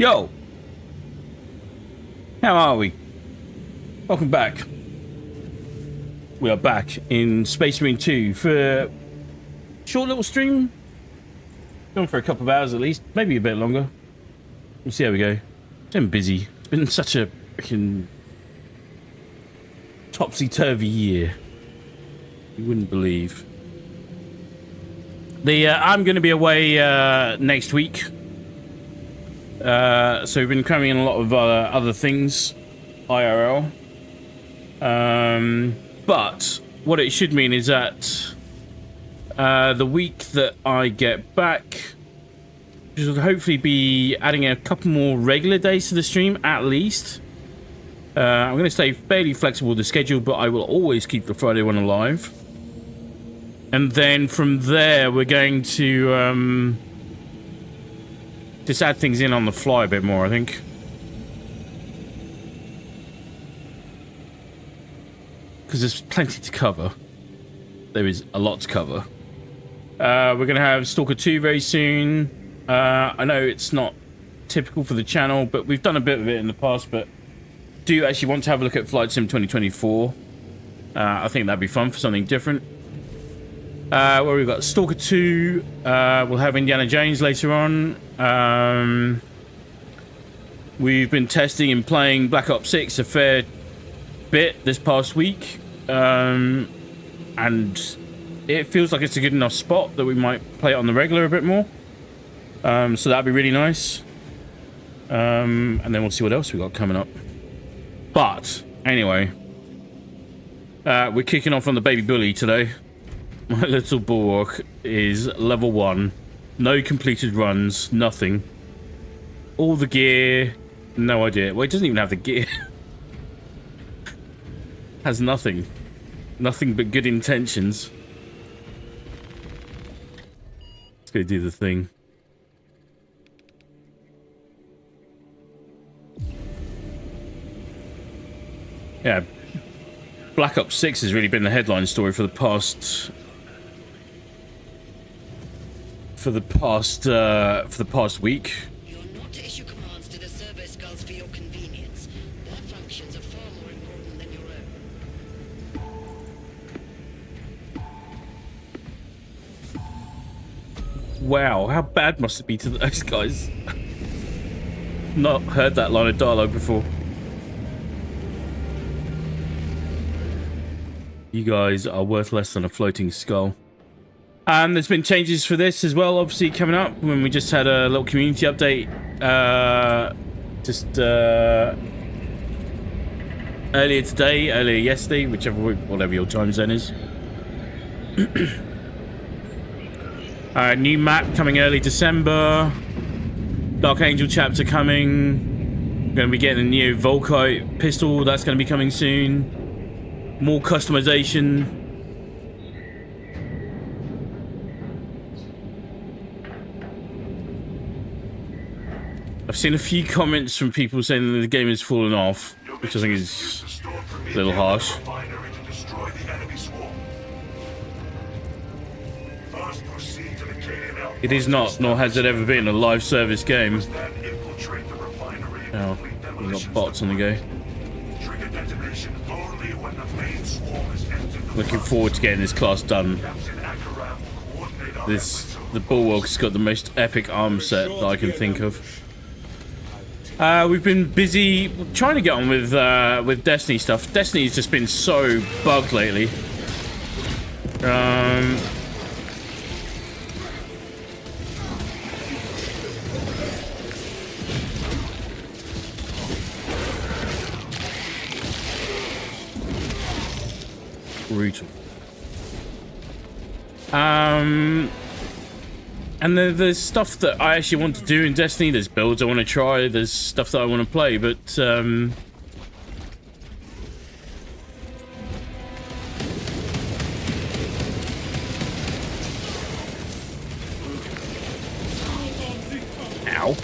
Yo! How are we? Welcome back. We are back in Space Marine 2 for a short little stream. Going for a couple of hours at least, maybe a bit longer. We'll see how we go. It's been busy. It's been such a freaking topsy-turvy year. You wouldn't believe. I'm going to be away next week. So we've been cramming in a lot of other things, IRL. But what it should mean is that the week that I get back, should hopefully be adding a couple more regular days to the stream, at least. I'm going to stay fairly flexible with the schedule, but I will always keep the Friday one alive. And then from there, we're going to just add things in on the fly a bit more, I think. Because there's plenty to cover. There is a lot to cover. We're going to have Stalker 2 very soon. I know it's not typical for the channel, but we've done a bit of it in the past, but do you actually want to have a look at Flight Sim 2024? I think that'd be fun for something different. Where we've got Stalker 2, we'll have Indiana Jones later on. We've been testing and playing Black Ops 6 a fair bit this past week. And it feels like it's a good enough spot that we might play it on the regular a bit more. So that'd be really nice. And then we'll see what else we got coming up. But, anyway. We're kicking off on the baby bully today. My little bulwark is level 1. No completed runs, nothing. All the gear, no idea. Well, it doesn't even have the gear. Has nothing. Nothing but good intentions. Let's go do the thing. Yeah. Black Ops 6 has really been the headline story for the past... For the past week. You're not to issue commands to the servo skulls for your convenience. Their functions are far more important than your own. Wow, how bad must it be to those guys? Not heard that line of dialogue before. You guys are worth less than a floating skull. And there's been changes for this as well, obviously, coming up. When we just had a little community update. Earlier today, earlier yesterday, whatever your time zone is. New map coming early December. Dark Angel chapter coming. We're going to be getting a new Volkite pistol. That's going to be coming soon. More customization. I've seen a few comments from people saying that the game has fallen off, which I think is a little harsh. It is not, nor has it ever been, a live service game. Oh, we've got bots on the go. Looking forward to getting this class done. The Bulwark's got the most epic arm set that I can think of. We've been busy trying to get on with Destiny stuff. Destiny's just been so bugged lately. Brutal. And there's stuff that I actually want to do in Destiny. There's builds I want to try. There's stuff that I want to play, but ow.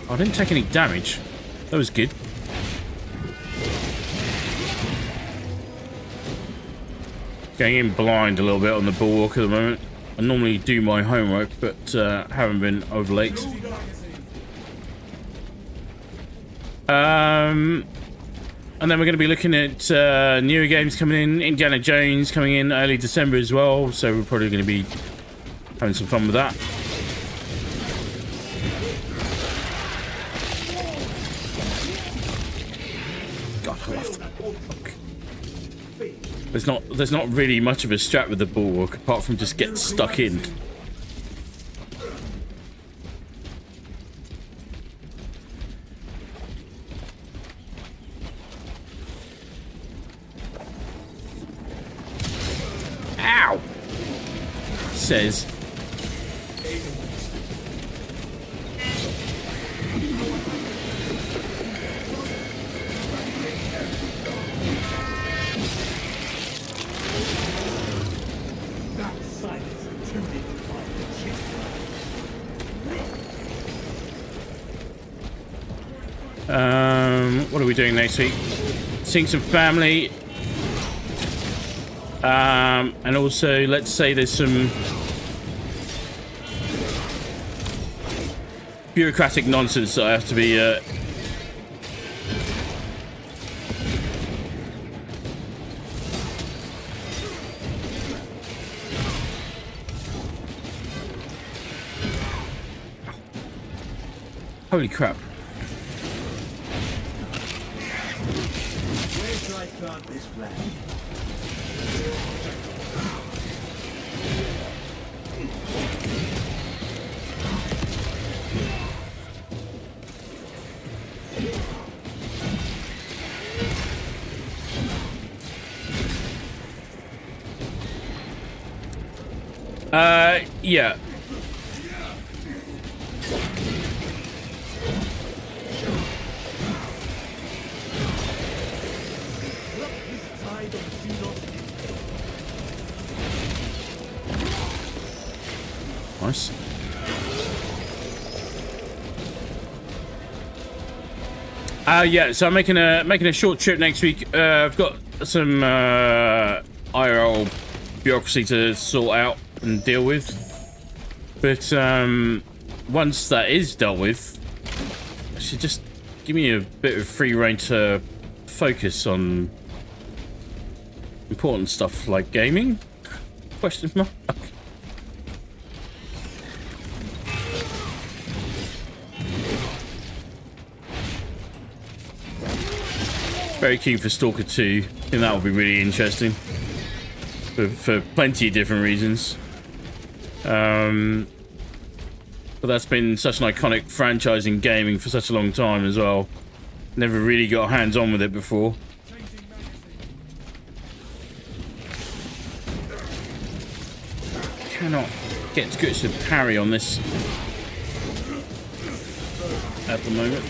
I didn't take any damage. That was good. Going in blind a little bit on the bulwark at the moment. I normally do my homework, but haven't been over late. And then we're going to be looking at newer games coming in. Indiana Jones coming in early December as well, so we're probably going to be having some fun with that. God, I love that. There's not really much of a strat with the bulwark apart from just get stuck in. Ow! Says. What are we doing next week? Seeing some family. And also, let's say there's some bureaucratic nonsense that I have to be holy crap. Where should I plant this flag? Yeah. Nice. Yeah, so I'm making a short trip next week. I've got some IRL bureaucracy to sort out and deal with. But once that is dealt with, I should just give me a bit of free rein to focus on important stuff like gaming? Question mark. Very keen for Stalker 2. I think that will be really interesting. For plenty of different reasons. But that's been such an iconic franchise in gaming for such a long time as well. Never really got hands-on with it before. Cannot get to grips with parry on this at the moment.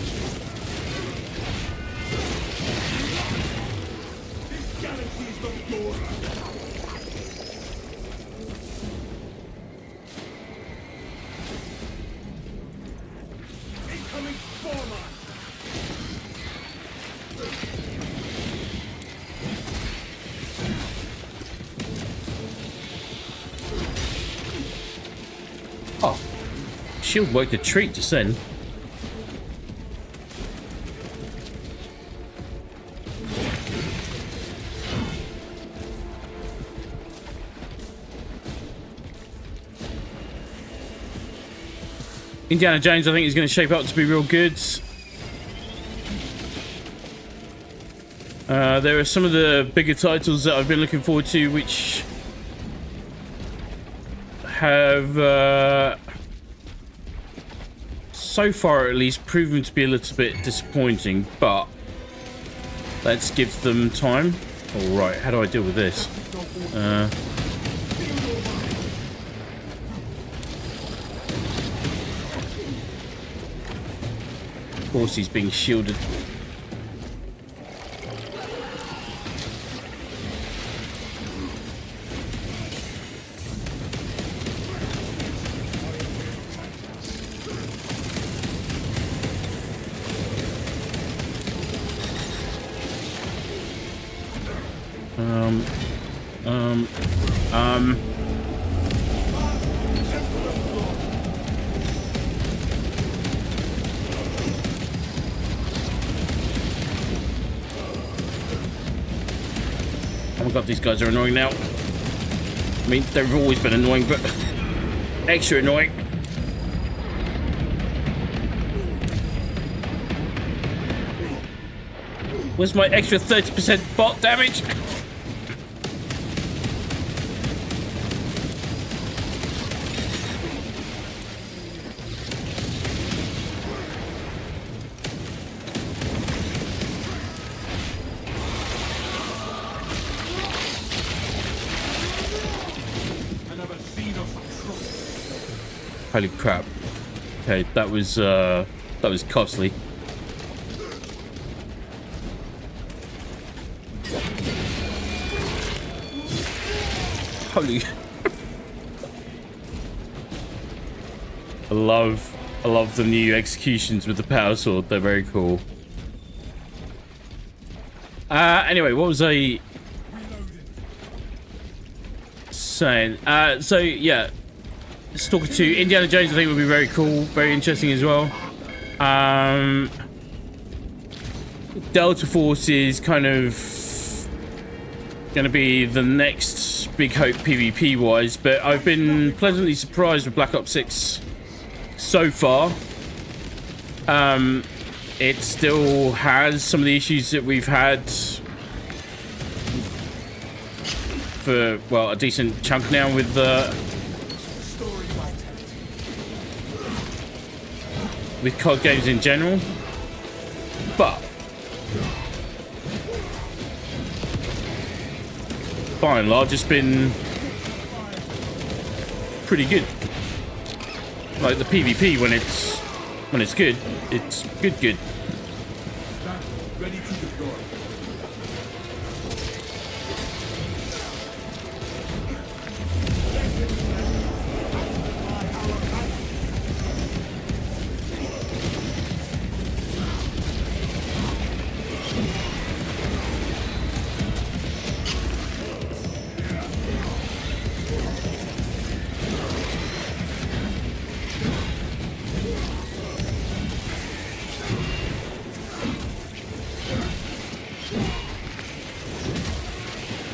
Oh, shield worked a treat to send. Indiana Jones, I think, is going to shape up to be real good. There are some of the bigger titles that I've been looking forward to, which have, so far at least, proven to be a little bit disappointing, but let's give them time. Alright, how do I deal with this? Of course he's being shielded. Oh my god, these guys are annoying now. I mean, they've always been annoying, but extra annoying. Where's my extra 30% bot damage? Holy crap. Okay, that was costly. Holy I love the new executions with the power sword. They're very cool. Anyway, what was I saying? So yeah, Stalker 2, Indiana Jones I think would be very cool, very interesting as well. Delta Force is kind of gonna be the next big hope PvP wise, but I've been pleasantly surprised with Black Ops 6 so far. It still has some of the issues that we've had for, well, a decent chunk now with COD games in general, but by and large it's been pretty good. Like the PvP, when it's good, it's good. Ready to deploy.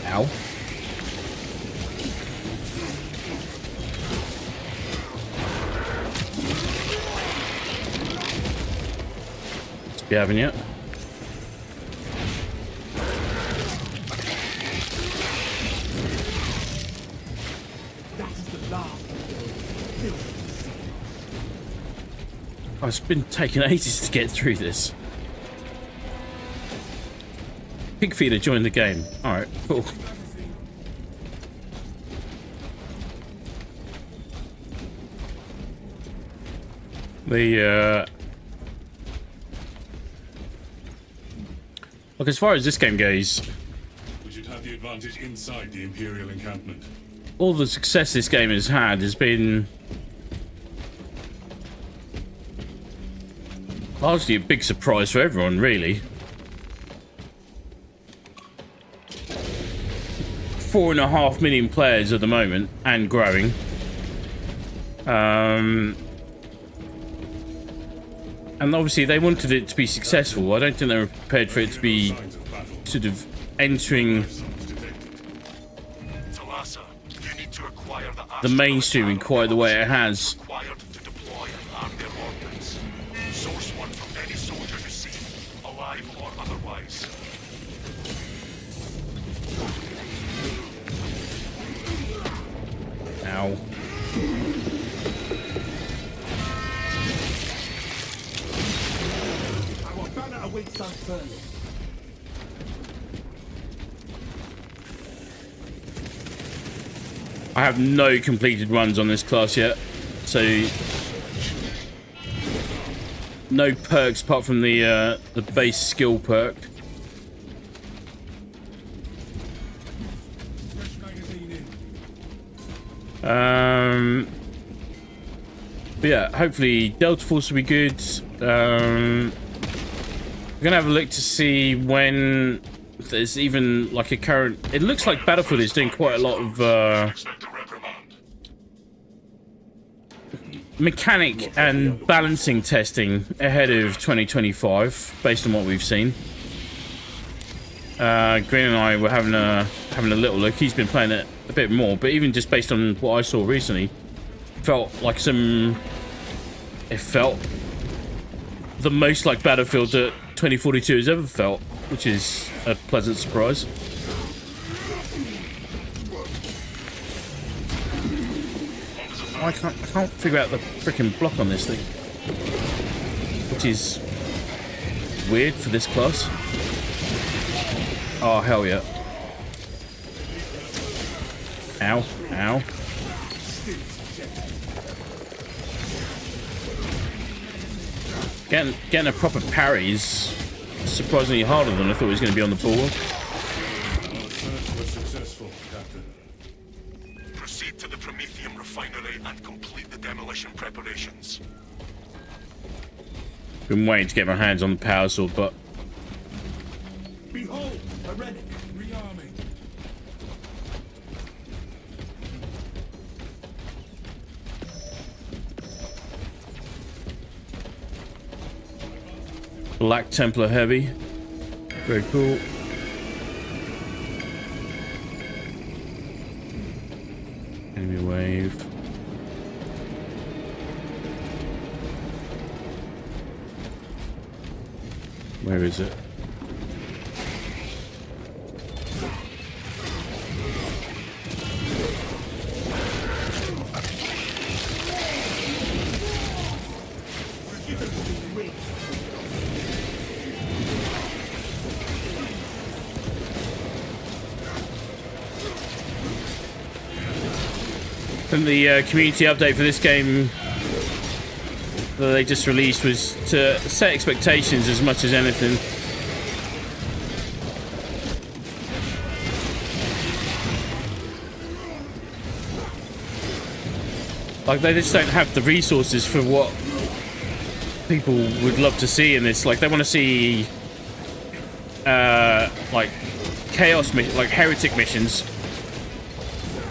Ow. You haven't yet? Oh, it's been taking ages to get through this. Pig feeder joined the game. Alright, cool. Look, as far as this game goes, We should have the advantage inside the Imperial encampment. all the success this game has had has been largely a big surprise for everyone, really. 4.5 million players at the moment, and growing. And obviously they wanted it to be successful. I don't think they were prepared for it to be sort of entering the mainstream in quite the way it has. Ow. Our banner awaits us first. I have no completed runs on this class yet, so no perks apart from the base skill perk. But yeah, hopefully Delta Force will be good. We're gonna have a look to see when there's even like a current. It looks like Battlefield is doing quite a lot of mechanic and balancing testing ahead of 2025, based on what we've seen. Green and I were having a little look. He's been playing it a bit more, but even just based on what I saw recently, felt like it felt the most like Battlefield that 2042 has ever felt, which is a pleasant surprise. I can't figure out the freaking block on this thing, which is weird for this class. Oh, hell yeah. Ow, ow. Getting a proper parry is surprisingly harder than I thought it was going to be on the board. Our search was successful, Captain. Proceed to the Prometheum refinery and complete the demolition preparations. Been waiting to get my hands on the power sword, but Behold, a relic, rearming. Black Templar heavy. Very cool. Enemy wave. Where is it? And the community update for this game that they just released was to set expectations as much as anything. Like, they just don't have the resources for what people would love to see in this. Like, they want to see like chaos like heretic missions,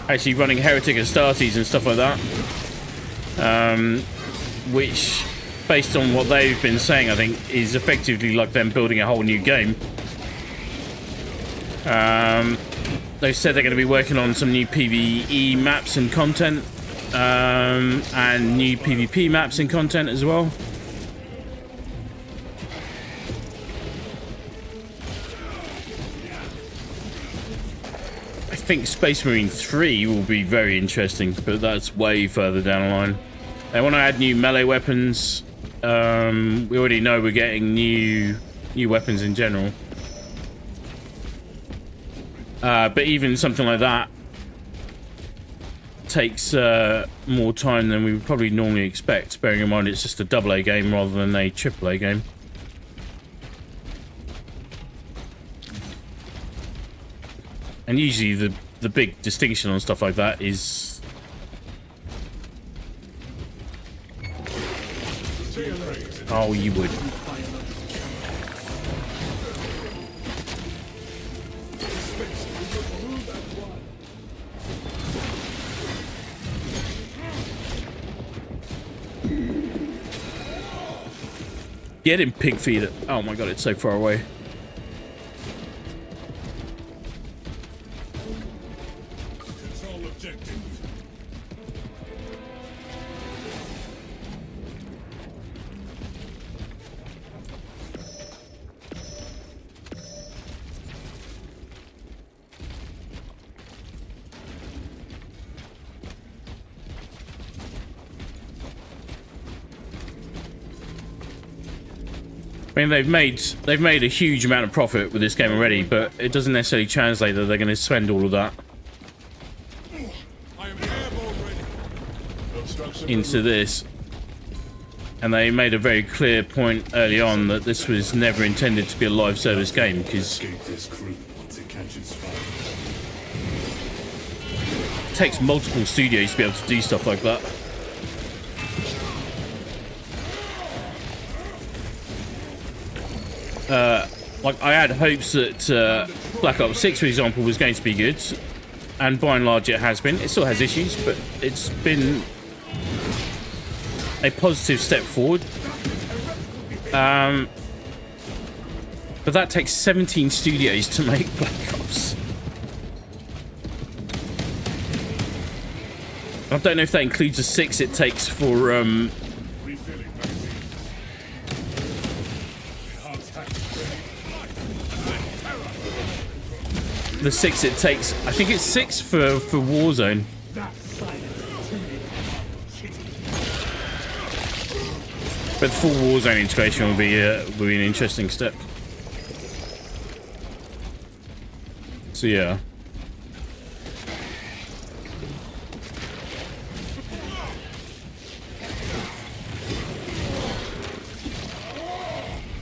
actually running heretic Astartes and stuff like that, which, based on what they've been saying, I think is effectively like them building a whole new game. They've said they're going to be working on some new PvE maps and content, and new PvP maps and content as well. I think Space Marine 3 will be very interesting, but that's way further down the line. They want to add new melee weapons. We already know we're getting new weapons in general. But even something like that takes more time than we would probably normally expect, bearing in mind it's just a AA game rather than a AAA game. And usually the big distinction on stuff like that is oh, you would. Get him, pig feeder. Oh my god, it's so far away. Control objective. I mean, they've made a huge amount of profit with this game already, but it doesn't necessarily translate that they're going to spend all of that I am airborne ready. Obstruction into this. And they made a very clear point early on that this was never intended to be a live service game, because escape this crew once it catches fire. it takes multiple studios to be able to do stuff like that. Like, I had hopes that Black Ops 6, for example, was going to be good, and by and large it has been. It still has issues, but it's been a positive step forward. But that takes 17 studios to make Black Ops. I don't know if that includes the 6 it takes for Refilling magazines. Enhanced tactics ready. the 6 it takes. I think it's 6 for Warzone. But the full Warzone integration will be an interesting step. So yeah.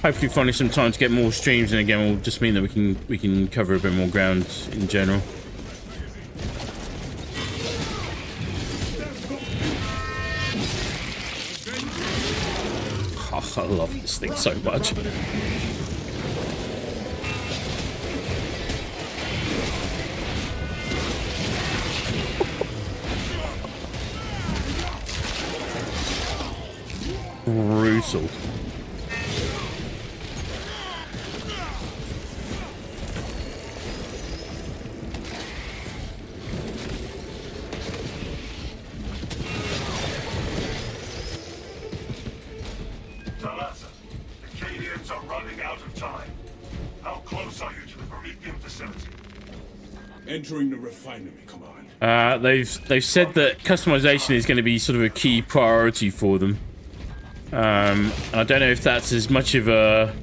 Hopefully finding some time to get more streams, and again will just mean that we can cover a bit more ground in general. Oh, I love this thing so much. Brutal. Entering the refinery, Command. They've said that customization is going to be sort of a key priority for them. I don't know if that's as much of a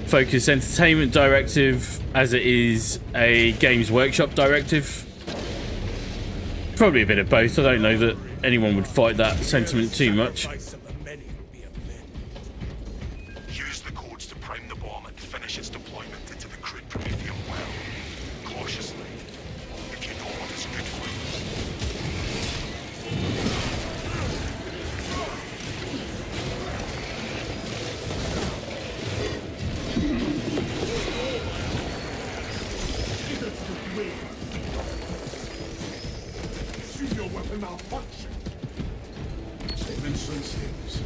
focused entertainment directive as it is a Games Workshop directive. Probably a bit of both. I don't know that anyone would fight that sentiment too much. Use the codes to prime the bomb and finish its deployment into the crude Prometheum well. Cautiously, if you know what is good for See your weapon malfunction. Inventory things.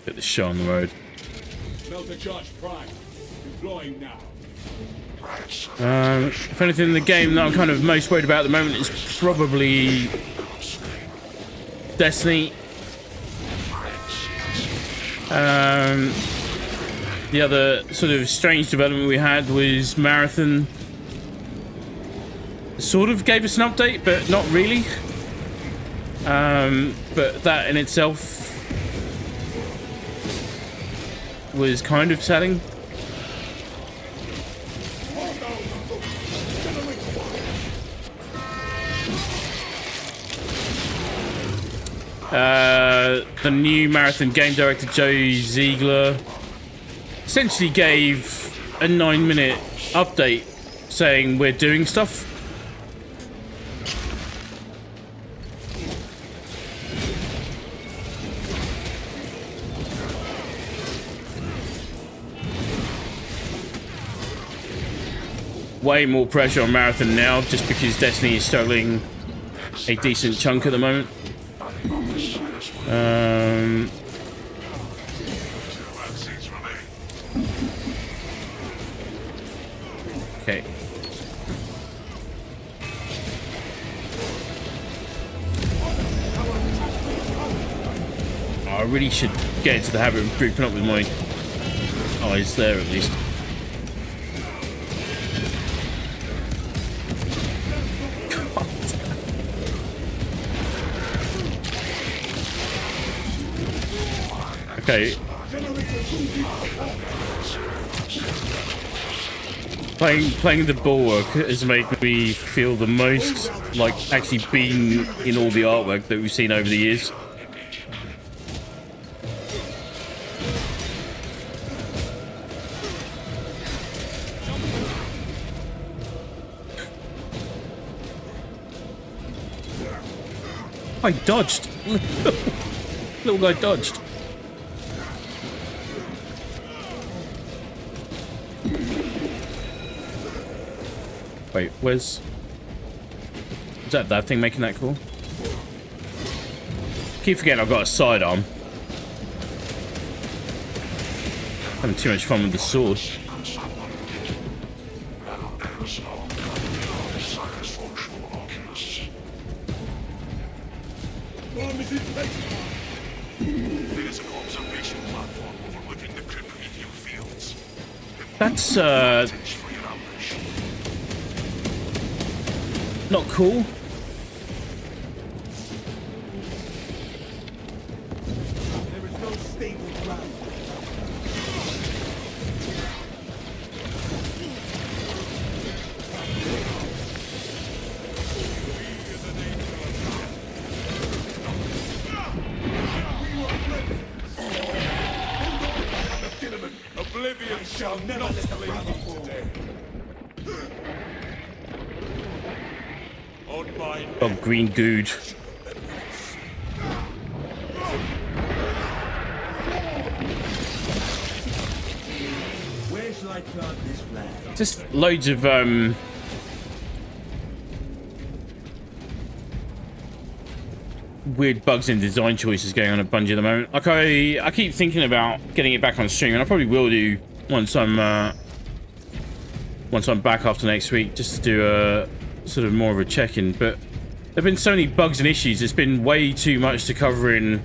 Get the show on the road. Melter charge prime. Deploying now. If anything, the game that I'm kind of most worried about at the moment is probably Destiny. The other sort of strange development we had was Marathon. Sort of gave us an update, but not really. But that in itself was kind of telling. The new Marathon game director Joe Ziegler essentially gave a 9-minute update saying we're doing stuff. Way more pressure on Marathon now just because Destiny is struggling a decent chunk at the moment. Okay. I really should get into the habit of grouping up with my eyes there at least. Okay. Playing the Bulwark has made me feel the most like actually being in all the artwork that we've seen over the years. I dodged. Little guy dodged. Wait, where's... Is that thing making that call? Keep forgetting I've got a sidearm. Having too much fun with the sword. There's an observation platform overlooking the Cryptomedium fields. That's, For your ambush. not cool. There is no stable ground. Oblivion shall not claim me today. On my Oh, green dude. Where shall I plant this flag? Just loads of weird bugs and design choices going on at Bungie at the moment. Like I keep thinking about getting it back on stream, and I probably will do once I'm back after next week, just to do a sort of more of a check-in. But there've been so many bugs and issues. It's been way too much to cover in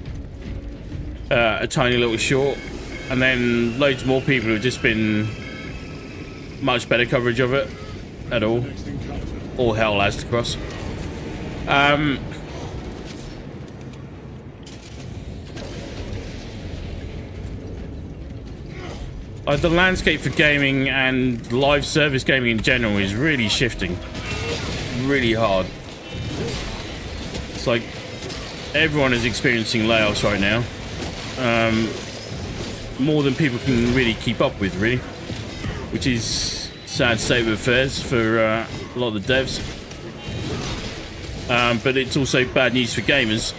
a tiny little short, and then loads more people have just been much better coverage of it at all. All hell has to cross. The landscape for gaming and live service gaming in general is really shifting. Really hard. It's like everyone is experiencing layoffs right now. More than people can really keep up with, really. Which is sad state of affairs for a lot of the devs. But it's also bad news for gamers.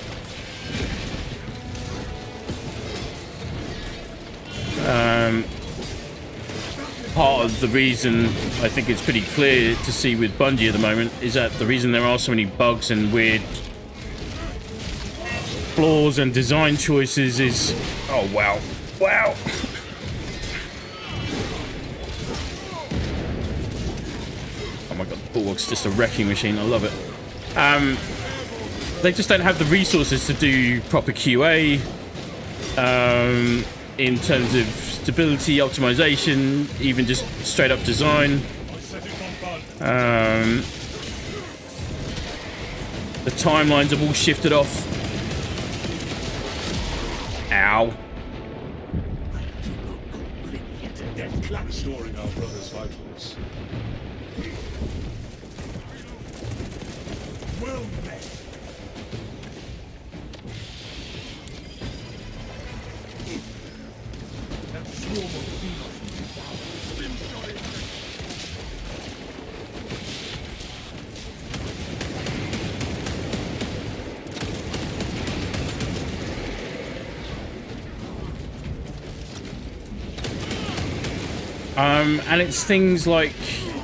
Part of the reason I think it's pretty clear to see with Bungie at the moment is that the reason there are so many bugs and weird flaws and design choices is... Oh, wow. Wow! Oh my god, the Bulwark's just a wrecking machine. I love it. They just don't have the resources to do proper QA in terms of stability, optimization, even just straight up design. The timelines have all shifted off. Ow. restoring our brother's vitals. Well met. That swarm of and it's things like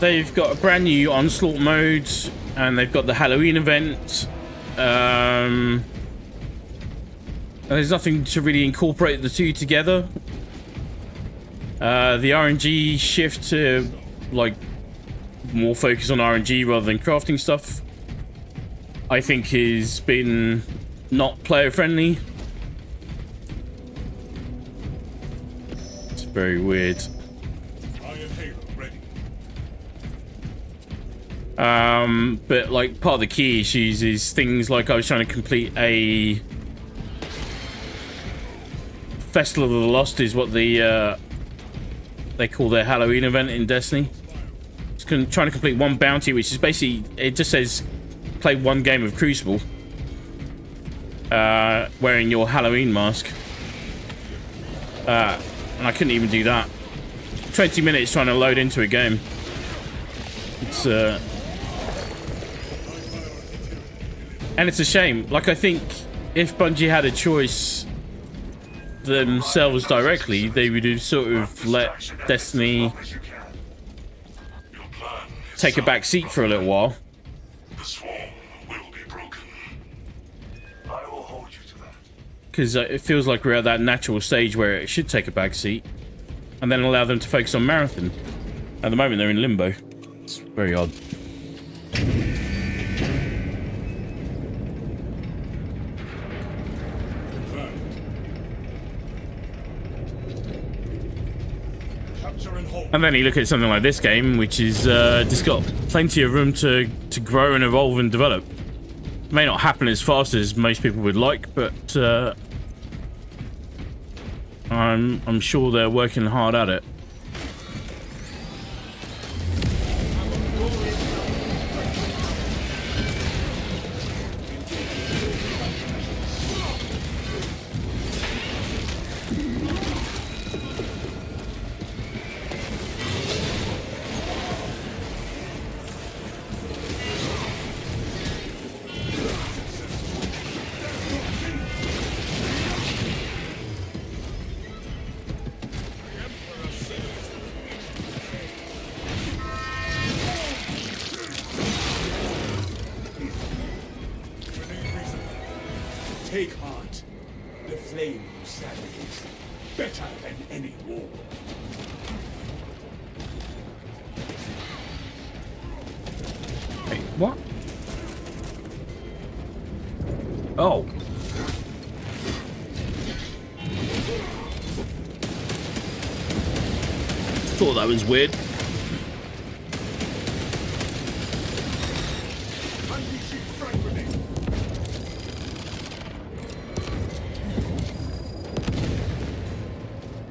they've got a brand new onslaught mode, and they've got the Halloween event. And there's nothing to really incorporate the two together. The RNG shift to like more focus on RNG rather than crafting stuff, I think has been not player friendly. It's very weird. But like part of the key issues is things like I was trying to complete a Festival of the Lost is what the they call their Halloween event in Destiny. Just trying to complete one bounty, which is basically, it just says play one game of Crucible wearing your Halloween mask, and I couldn't even do that. 20 minutes trying to load into a game. It's And it's a shame. Like, I think if Bungie had a choice themselves directly, they would have sort of let Destiny take a back seat for a little while. The swarm will be broken. I will hold you to that. Because it feels like we're at that natural stage where it should take a back seat and then allow them to focus on Marathon. At the moment, they're in limbo. It's very odd. And then you look at something like this game, which is just got plenty of room to grow and evolve and develop. It may not happen as fast as most people would like, but I'm sure they're working hard at it. Take heart. The flame you stand against. Better than any war. Wait, what? Oh. Thought that was weird.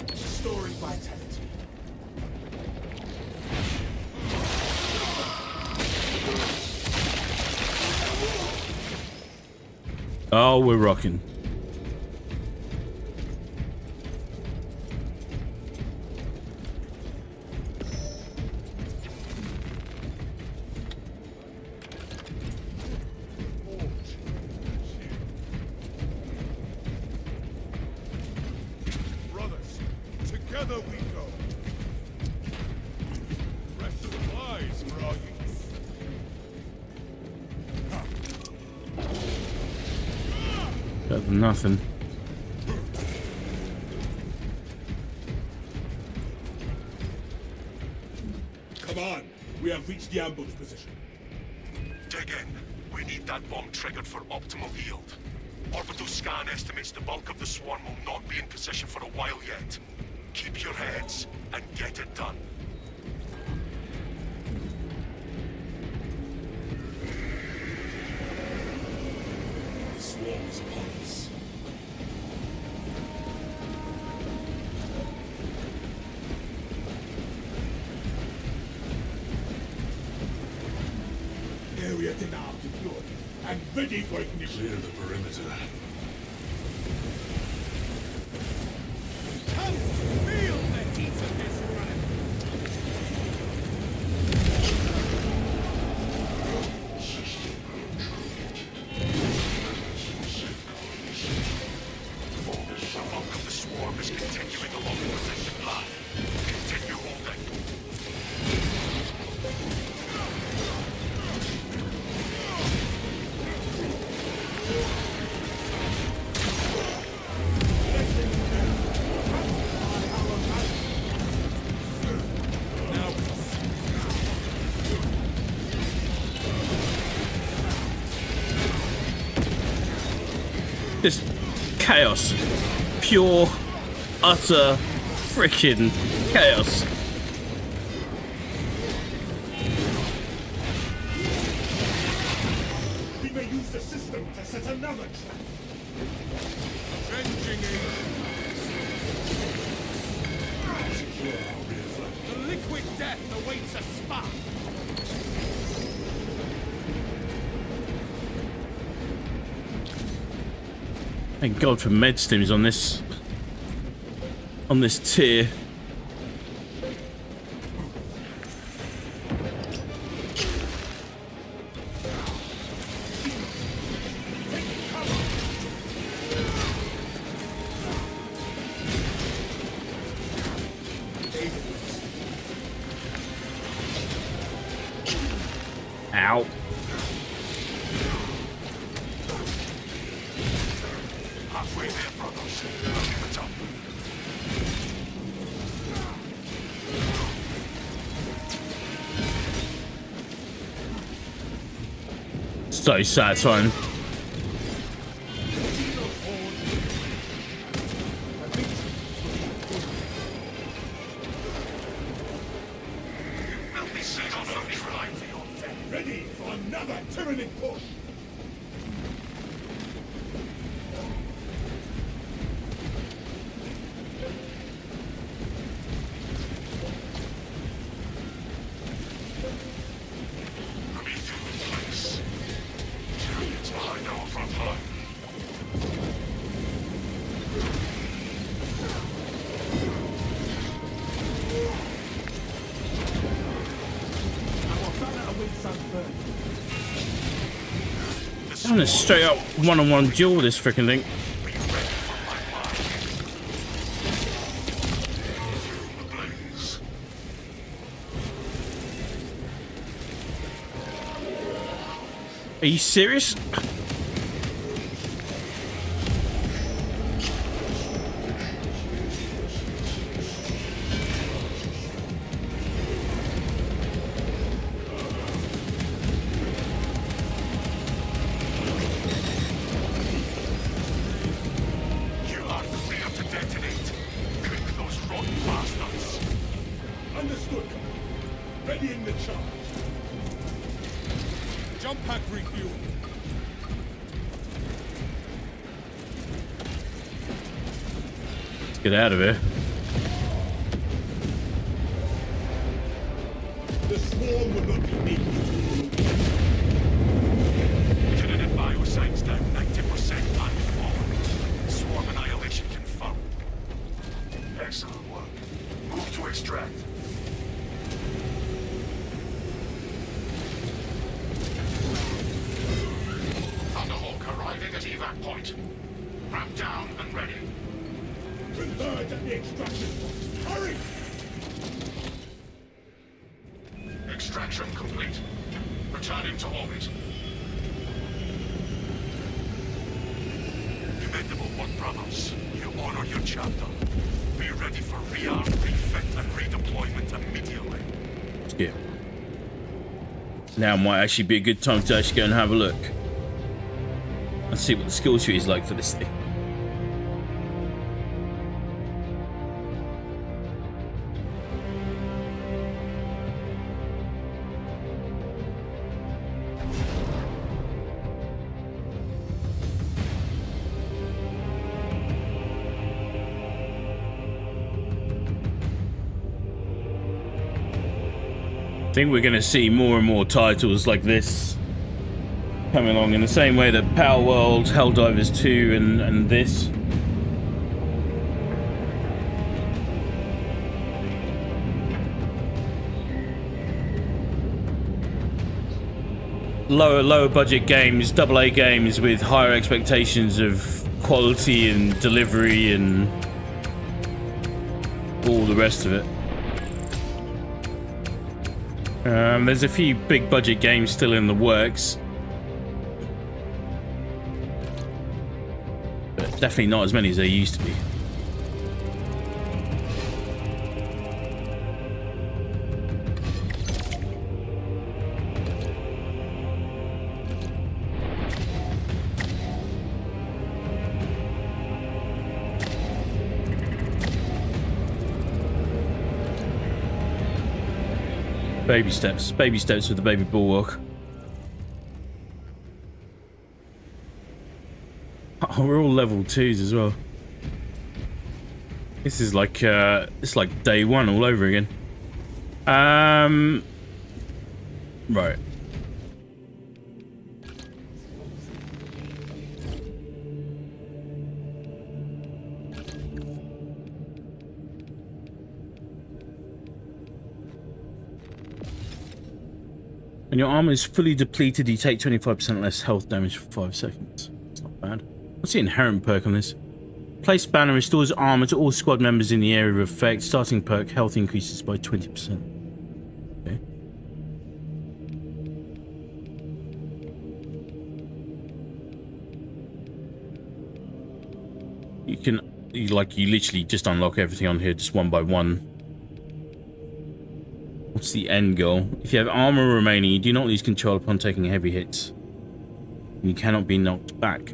Restoring vitality. Oh, we're rocking. Brothers, together we go. Fresh supplies for our youth. Better than nothing. Come on. We have reached the ambush position. Dig in. We need that bomb triggered for optimal yield. Orbital scan estimates the bulk of the swarm will not be in position for a while yet. Keep your heads and get it done. The swarm is upon us. Area denial deployed and ready for ignition. Clear the perimeter. Feel the heat of this running. The bulk of the swarm is continuing along the protected path. Continue holding. Just chaos. Pure, utter, freaking chaos. We may use the system to set another trap. Avenging Secure our rear flank. The liquid death awaits a spark. Thank God for med stims on this tier. Ow. Halfway there, brothers. Keep it up. So satisfying. Ready for another tyrannic push. I'm gonna straight up one-on-one duel with this freaking thing. Are you serious? Understood, Commander. Readying the charge. Jump pack refuel. Let's get out of here. The swarm will not be needed. Lieutenant Bioscience down 90% and falling. Swarm annihilation confirmed. Excellent work. Move to extract. Thunderhawk arriving at evac point. Ramp down and ready. Converge at the extraction point. Hurry! Extraction complete. Returning to orbit. Commendable one, brothers. You honor your chapter. Be ready for rearm, refit, and redeployment immediately. Yeah. Now might actually be a good time to actually go and have a look. And see what the skill tree is like for this thing. I think we're going to see more and more titles like this coming along in the same way that Power World, Helldivers 2 and this. Lower budget games, AA games with higher expectations of quality and delivery and all the rest of it. There's a few big budget games still in the works, but definitely not as many as there used to be. Baby steps with the baby bulwark. Oh, we're all level 2s as well. This is like it's like day one all over again. Right. When your armor is fully depleted, you take 25% less health damage for 5 seconds. It's not bad. What's the inherent perk on this? Place banner restores armor to all squad members in the area of effect. Starting perk, health increases by 20%. Okay. you literally just unlock everything on here just one by one. What's the end goal? If you have armor remaining, you do not lose control upon taking heavy hits. You cannot be knocked back.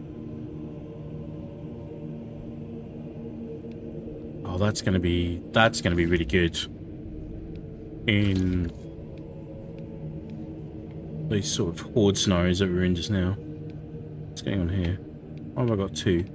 Oh, that's gonna be really good in these sort of horde scenarios that we're in just now. What's going on here? Oh, have I got two?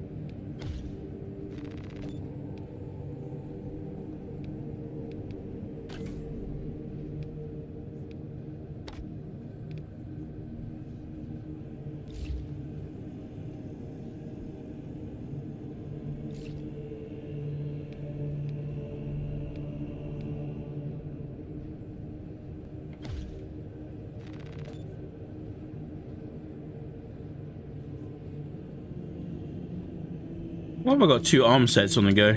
Why have I got two arm sets on the go?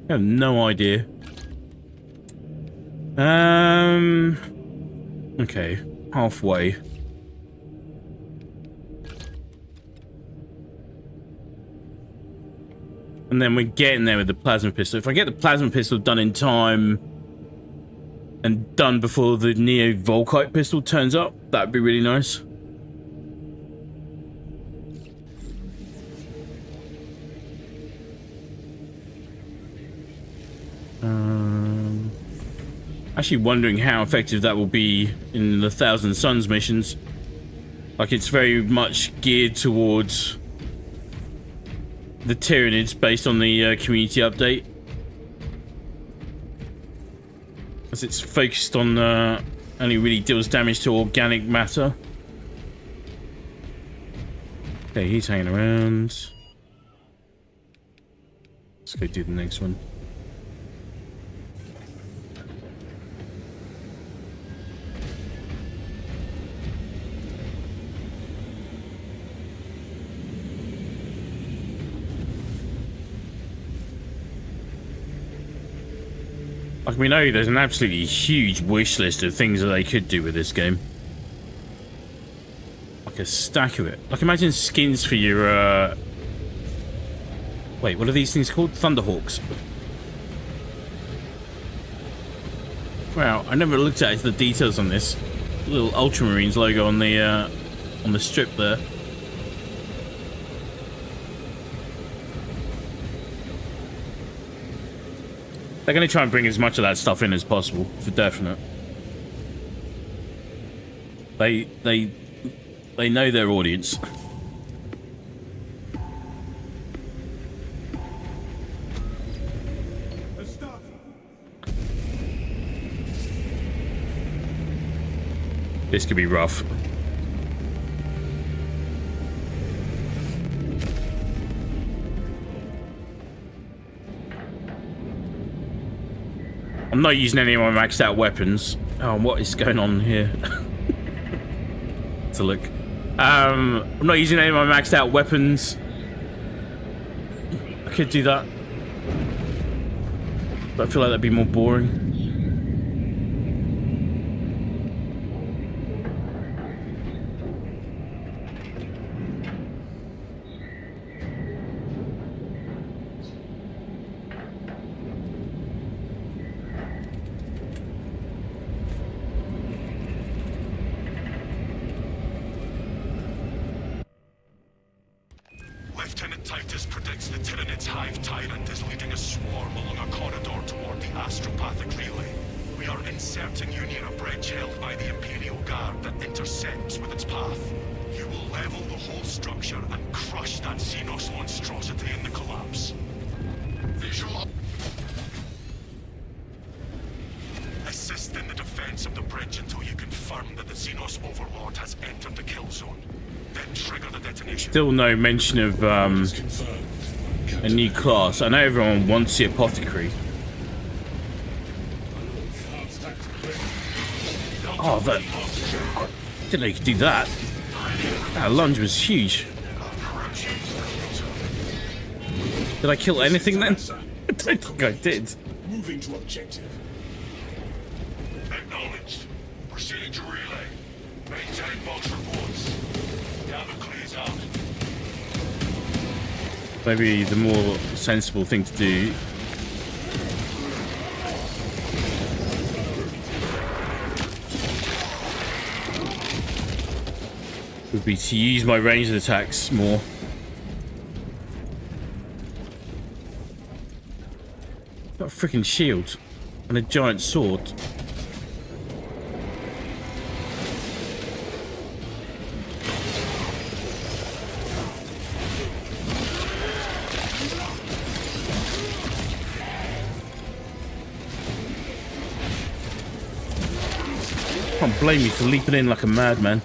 I have no idea. Okay, halfway. And then we're getting there with the plasma pistol. If I get the plasma pistol done in time and done before the Neo Volkite pistol turns up, that'd be really nice. Actually wondering how effective that will be in the Thousand Suns missions. Like, it's very much geared towards the Tyranids based on the community update. As it's focused on only really deals damage to organic matter. Okay, he's hanging around. Let's go do the next one. Like, we know there's an absolutely huge wish list of things that they could do with this game. Like a stack of it. Like, imagine skins for your, wait, what are these things called? Thunderhawks. Wow, I never looked at the details on this. Little Ultramarines logo on the strip there. They're going to try and bring as much of that stuff in as possible, for definite. They know their audience. This could be rough. I'm not using any of my maxed out weapons. Oh, what is going on here? Let's look. I'm not using any of my maxed out weapons. I could do that, but I feel like that'd be more boring. Lieutenant Titus predicts the Tyranid's hive tyrant is leading a swarm along a corridor toward the astropathic relay. We are inserting you near a bridge held by the Imperial Guard that intersects with its path. You will level the whole structure and crush that Xenos monstrosity in the collapse. Visual. Assist in the defense of the bridge until you confirm that the Xenos Overlord has entered the kill zone. Then trigger the detonation. Still no mention of a new class. I know everyone wants the apothecary. Oh, that... I didn't know you could do that. That lunge was huge. Did I kill anything then? I don't think I did. Moving to objective. Acknowledged. Proceeding to relay. Maintain box reports. maybe the more sensible thing to do would be to use my ranged attacks more. Got a freaking shield and a giant sword. Can't blame you for leaping in like a madman.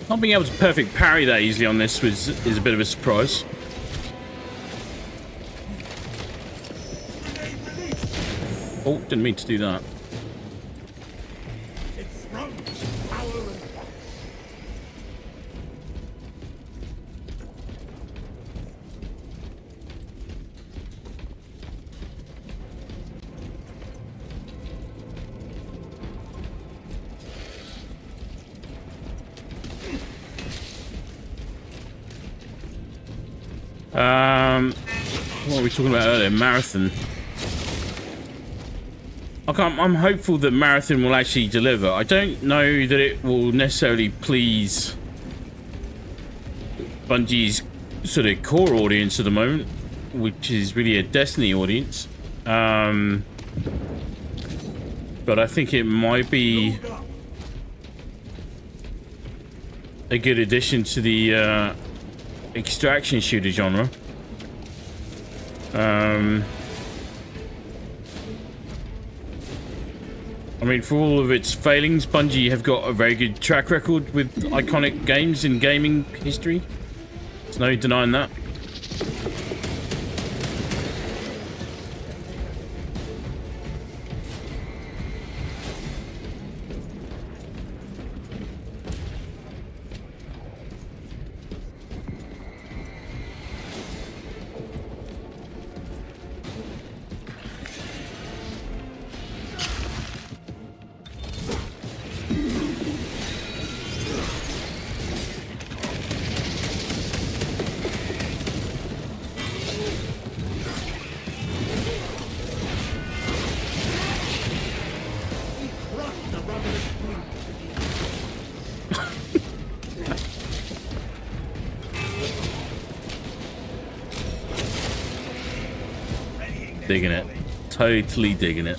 Not being able to perfect parry that easily on this is a bit of a surprise. Oh, didn't mean to do that. It's from power and what were we talking about earlier? Marathon. I'm hopeful that Marathon will actually deliver. I don't know that it will necessarily please Bungie's sort of core audience at the moment, which is really a Destiny audience. But I think it might be a good addition to the extraction shooter genre. I mean, for all of its failings, Bungie have got a very good track record with iconic games in gaming history. There's no denying that. Digging it. Totally digging it.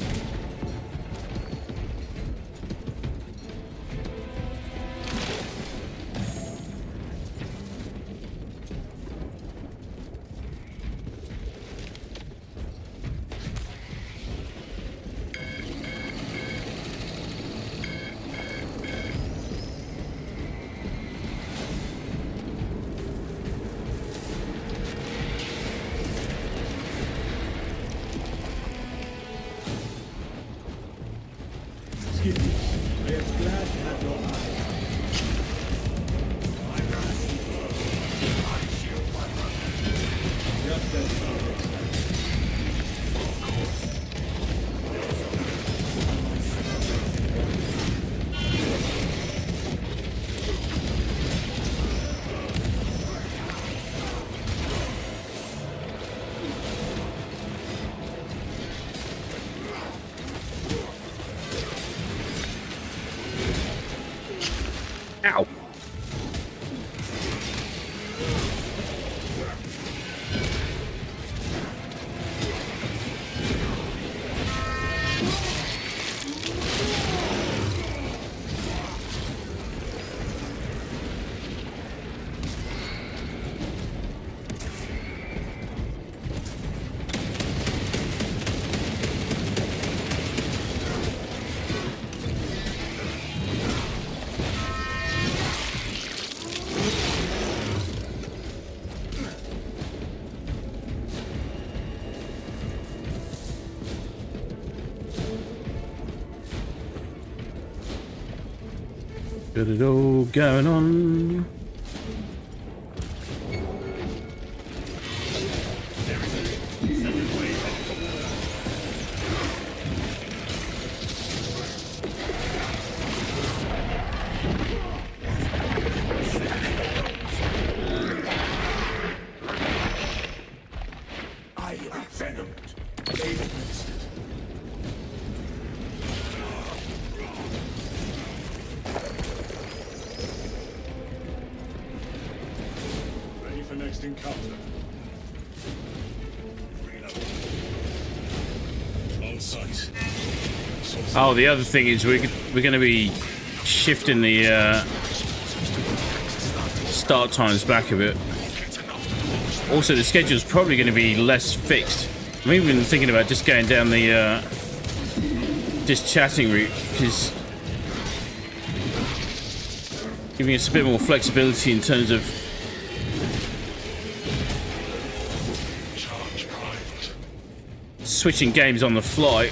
Ow. Got it all going on. I am venomed. Aid administered. Ready for next encounter. On sight. Oh, the other thing is we're going to be shifting the start times back a bit. Also, the schedule's probably going to be less fixed. I'm even thinking about just going down the just chatting route, because giving us a bit more flexibility in terms of switching games on the fly.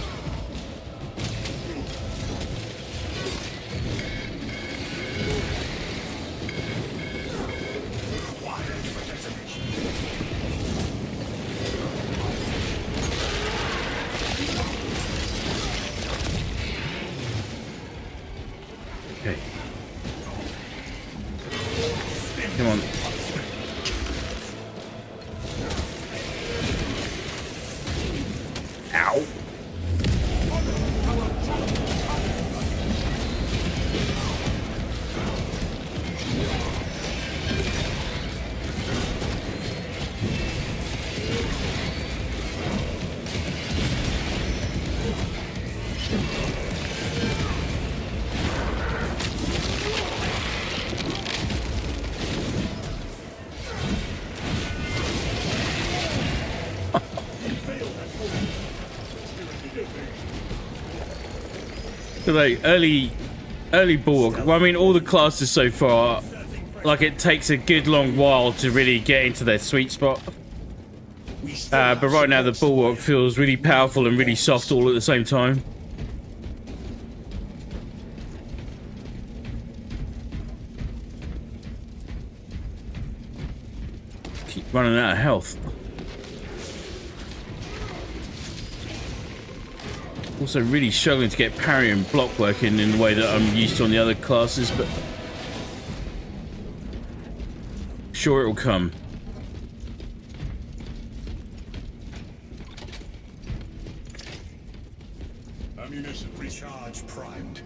Okay. Come on. Ow. So like early bulwark. Well, I mean, all the classes so far, like, it takes a good long while to really get into their sweet spot. But right now the bulwark feels really powerful and really soft all at the same time. Keep running out of health. Also really struggling to get parry and block working in the way that I'm used to on the other classes, but sure it'll come. Ammunition recharge primed.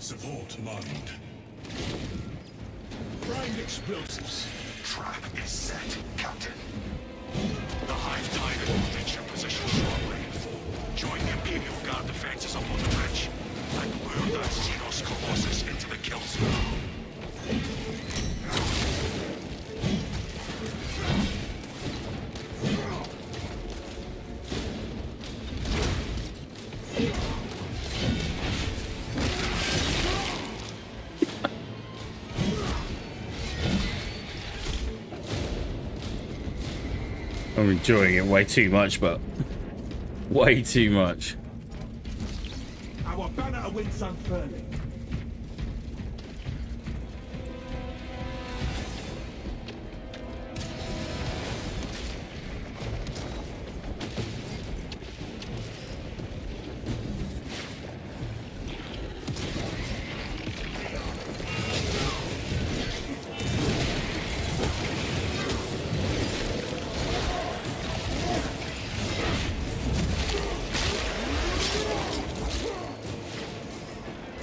Support mined. Primed explosives. Trap is set, Captain. The Hive Tiger will reach your position shortly. Join the Imperial Guard defenses up on the bridge and lure that Xenos Colossus into the kill zone. I'm enjoying it way too much, but way too much. Our banner awaits unfurling.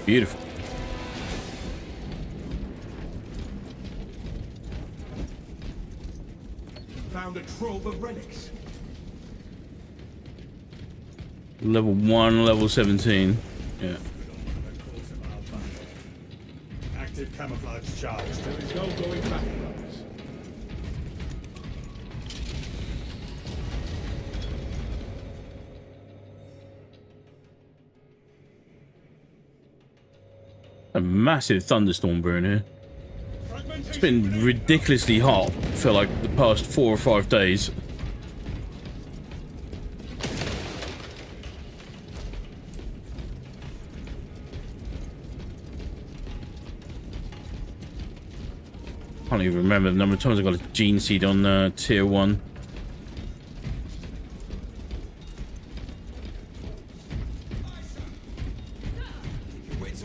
Beautiful. Found a trove of relics. Level 1, level 17. Yeah. Active camouflage charge. There is no going back, brothers. A massive thunderstorm brewing here. It's been ridiculously hot for like the past 4 or 5 days. can't even remember the number of times I got a gene seed on tier 1.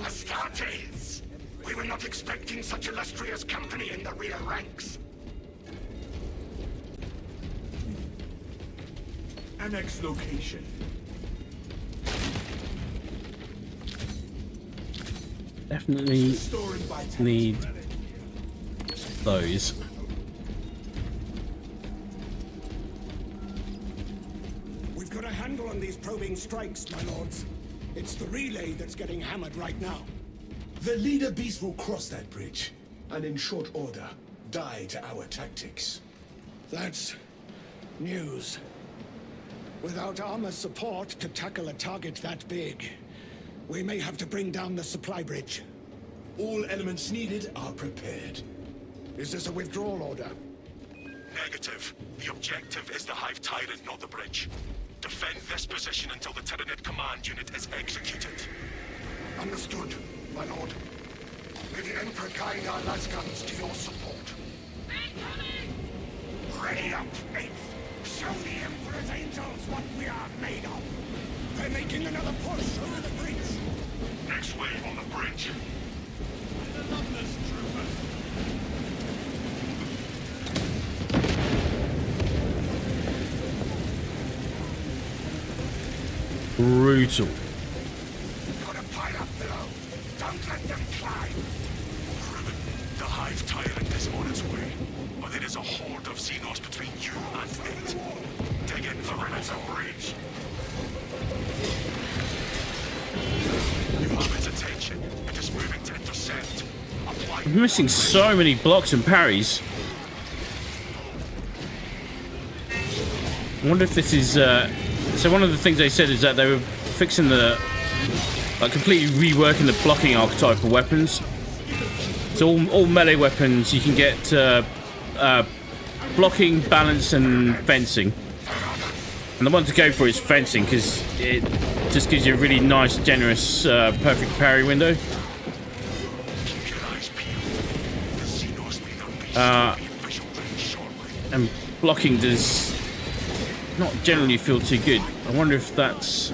Astartes! We were not expecting such illustrious company in the rear ranks. Annex location. Definitely Storing vitality. need those. We've got a handle on these probing strikes, my lords. It's the relay that's getting hammered right now. The leader beast will cross that bridge, and in short order, die to our tactics. That's news. Without armor support to tackle a target that big, we may have to bring down the supply bridge. All elements needed are prepared. Is this a withdrawal order? Negative. The objective is the Hive Tyrant, not the bridge. Defend this position until the Tyranid command unit is executed. Understood, my lord. May the Emperor guide our lasguns to your support. Ready up, 8th! Show the Emperor's angels what we are made of! They're making another push over the bridge! Next wave on the bridge. Brutal. Put a pile up below. Don't let them climb. Ruben, the Hive Tyrant is on its way. But it is a horde of Xenos between you and it. Dig in for it as a bridge. You have its attention. It is moving to intercept. Apply. I'm missing so many blocks and parries. I wonder if this is so one of the things they said is that they were fixing the completely reworking the blocking archetype of weapons. So all melee weapons you can get blocking, balance and fencing. And the one to go for is fencing because it just gives you a really nice, generous, perfect parry window. And blocking does not generally feel too good. I wonder if that's...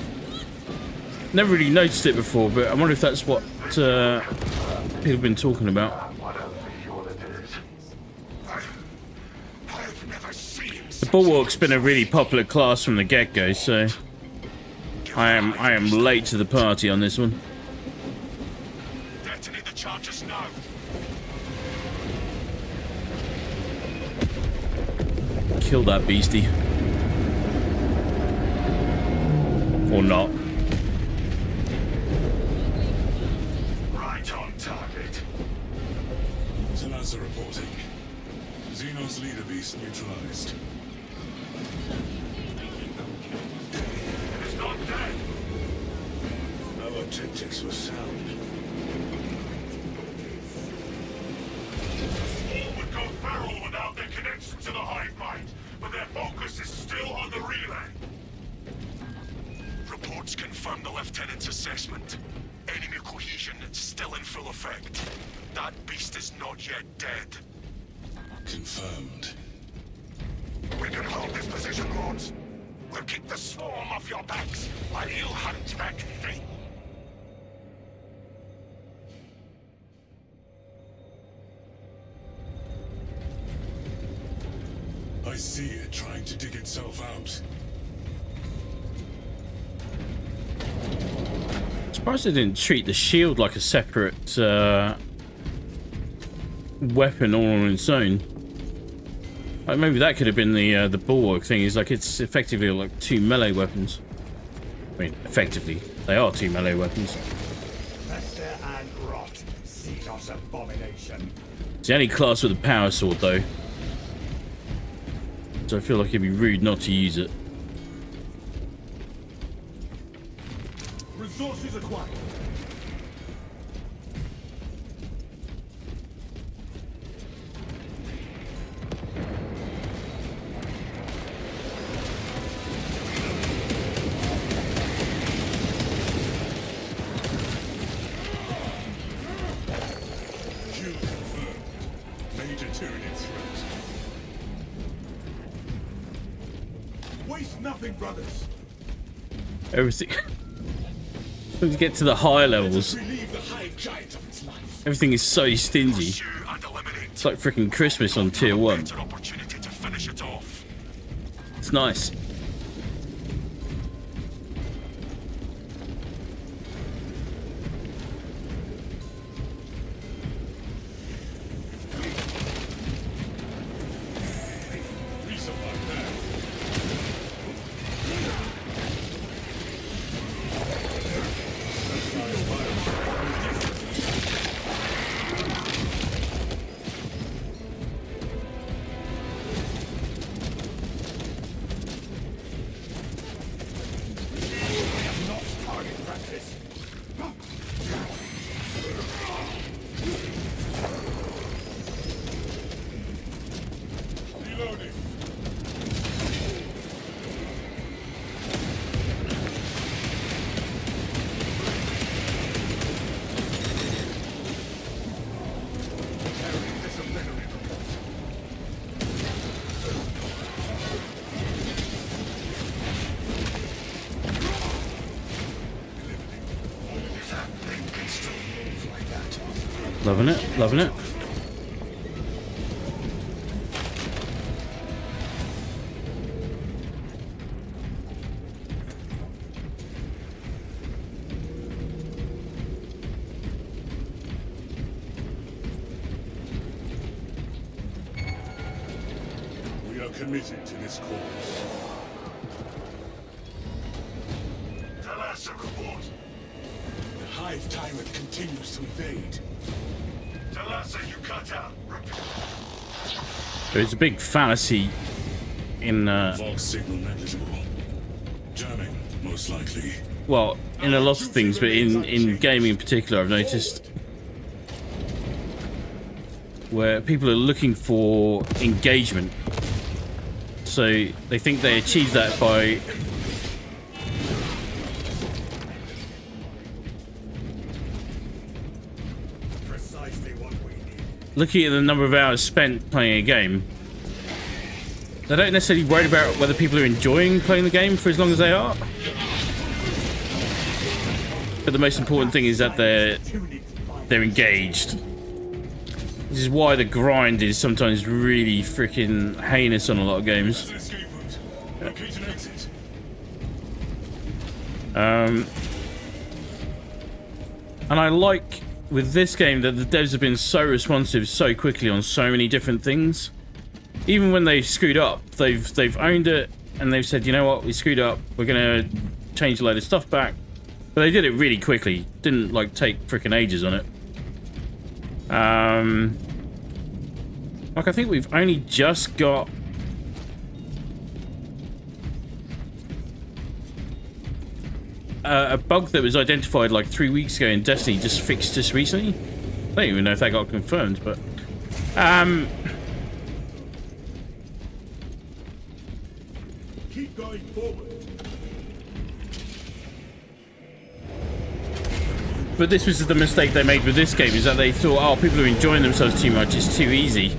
Never really noticed it before, but I wonder if that's what people have been talking about. The Bulwark's been a really popular class from the get-go, so I am late to the party on this one. Detonate the charges now. Kill that beastie. Or not. Right on target. Salazar reporting. Xenos leader beast neutralized. It is not dead. Our tactics were sound. All would go feral without their connection to the hive mind, but their focus is still on the relay. Reports confirm the Lieutenant's assessment. Enemy cohesion still in full effect. That beast is not yet dead. Confirmed. We can hold this position, Lords. We'll keep the swarm off your backs while you hunt that thing. I see it trying to dig itself out. Surprised they didn't treat the shield like a separate weapon all on its own. Like maybe that could have been the Bulwark thing. Is like it's effectively like two melee weapons. I mean, effectively, they are two melee weapons. Fester and rot, Xenos abomination. It's the only class with a power sword though, so I feel like it'd be rude not to use it. Resources acquired. Kill confirmed. Major turret Waste nothing, brothers. Everything. When you get to the higher levels, Relieve the hive giant of its life. everything is so stingy. Pursue and eliminate. It's like freaking Christmas on tier 1. Better opportunity to finish it off. It's nice. Reloading. Loving it, loving it. We are committed to this cause. Talassa report. The hive tyrant continues to evade. Talassa, you cut out. There's a big fallacy in, Vox signal negligible. Jamming, most likely. well, in a lot of things, but in gaming in particular, I've noticed where people are looking for engagement. So they think they achieve that by Precisely what we need. looking at the number of hours spent playing a game. They don't necessarily worry about whether people are enjoying playing the game for as long as they are. But the most important thing is that they're engaged. This is why the grind is sometimes really freaking heinous on a lot of games. An escape route. Locate an exit. And I like with this game that the devs have been so responsive so quickly on so many different things. Even when they've screwed up, they've owned it and they've said, you know what, we screwed up, we're gonna change a load of stuff back. But they did it really quickly. Didn't like take freaking ages on it. Like I think we've only just got a bug that was identified like 3 weeks ago in Destiny just fixed just recently. I don't even know if that got confirmed, but Keep going forward. but this was the mistake they made with this game, is that they thought, oh, people are enjoying themselves too much, it's too easy.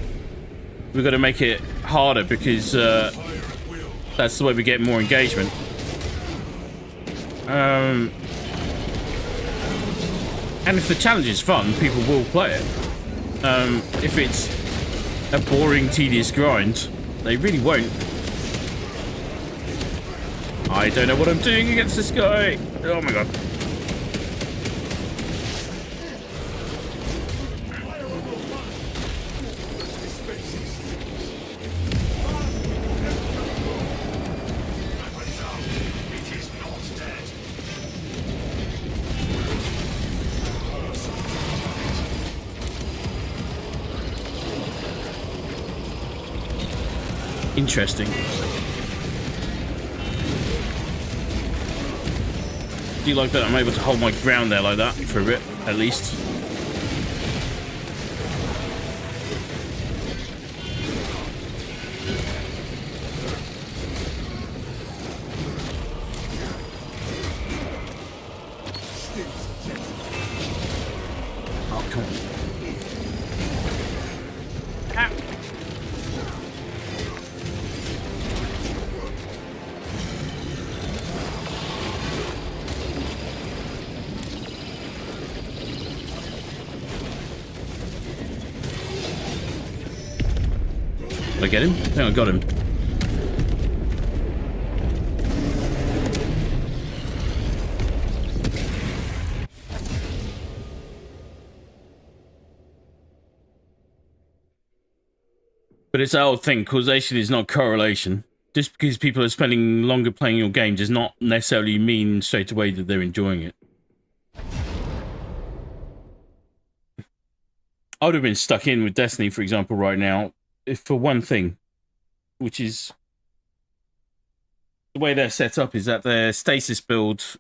We've got to make it harder because that's the way we get more engagement. And if the challenge is fun, people will play it. If it's a boring, tedious grind, they really won't. I don't know what I'm doing against this guy. Oh my god. Interesting. Do you like that I'm able to hold my ground there like that for a bit, at least? Oh, come on. I get him? I think I got him. But it's that old thing, causation is not correlation. Just because people are spending longer playing your game does not necessarily mean straight away that they're enjoying it. I would have been stuck in with Destiny, for example, right now, if for one thing, which is the way they're set up is that their stasis build,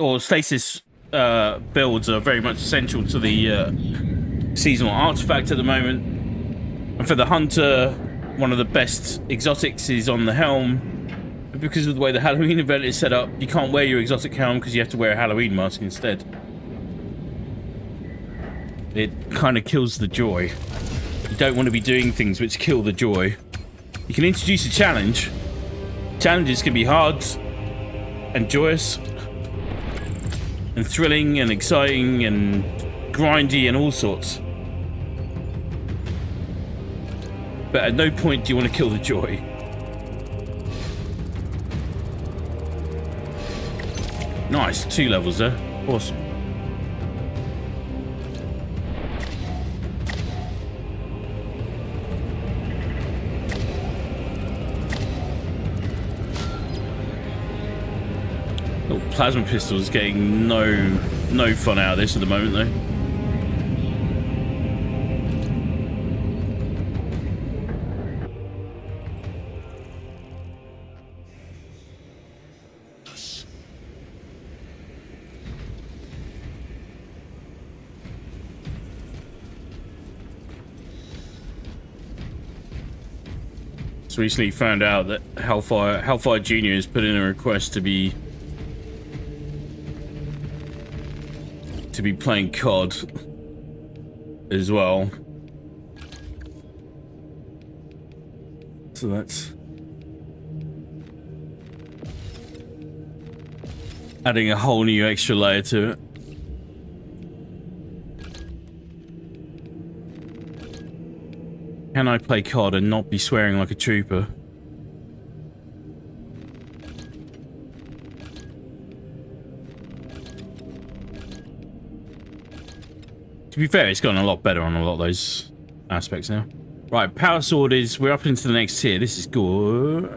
or stasis builds are very much essential to the seasonal artifact at the moment. And for the hunter, one of the best exotics is on the helm. But because of the way the Halloween event is set up, you can't wear your exotic helm because you have to wear a Halloween mask instead. It kind of kills the joy. You don't want to be doing things which kill the joy. You can introduce a challenge. Challenges can be hard and joyous and thrilling and exciting and grindy and all sorts. But at no point do you want to kill the joy. Nice, 2 levels there. Awesome. Little plasma pistol's getting no fun out of this at the moment though. Recently found out that Hellfire Junior has put in a request to be playing COD as well. So that's adding a whole new extra layer to it. Can I play COD and not be swearing like a trooper? To be fair, it's gotten a lot better on a lot of those aspects now. Right, power sword is... We're up into the next tier. This is good.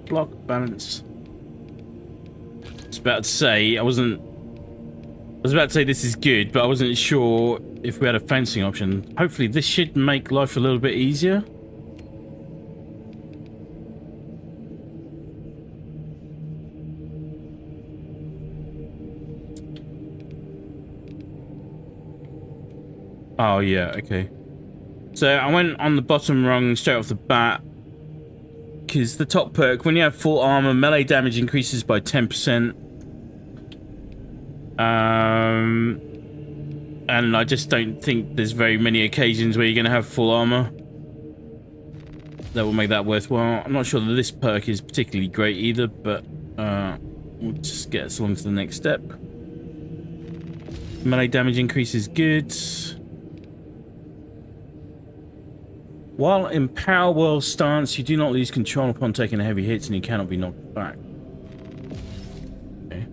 Block balance. I was about to say, I was about to say this is good, but I wasn't sure if we had a fencing option. Hopefully this should make life a little bit easier. Oh yeah, okay. So I went on the bottom rung straight off the bat, because the top perk, when you have full armor, melee damage increases by 10%. And I just don't think there's very many occasions where you're going to have full armor that will make that worthwhile. I'm not sure that this perk is particularly great either, but we'll just get us along to the next step. Melee damage increase is good. While in Power Whirl stance, you do not lose control upon taking heavy hits and you cannot be knocked back. Okay.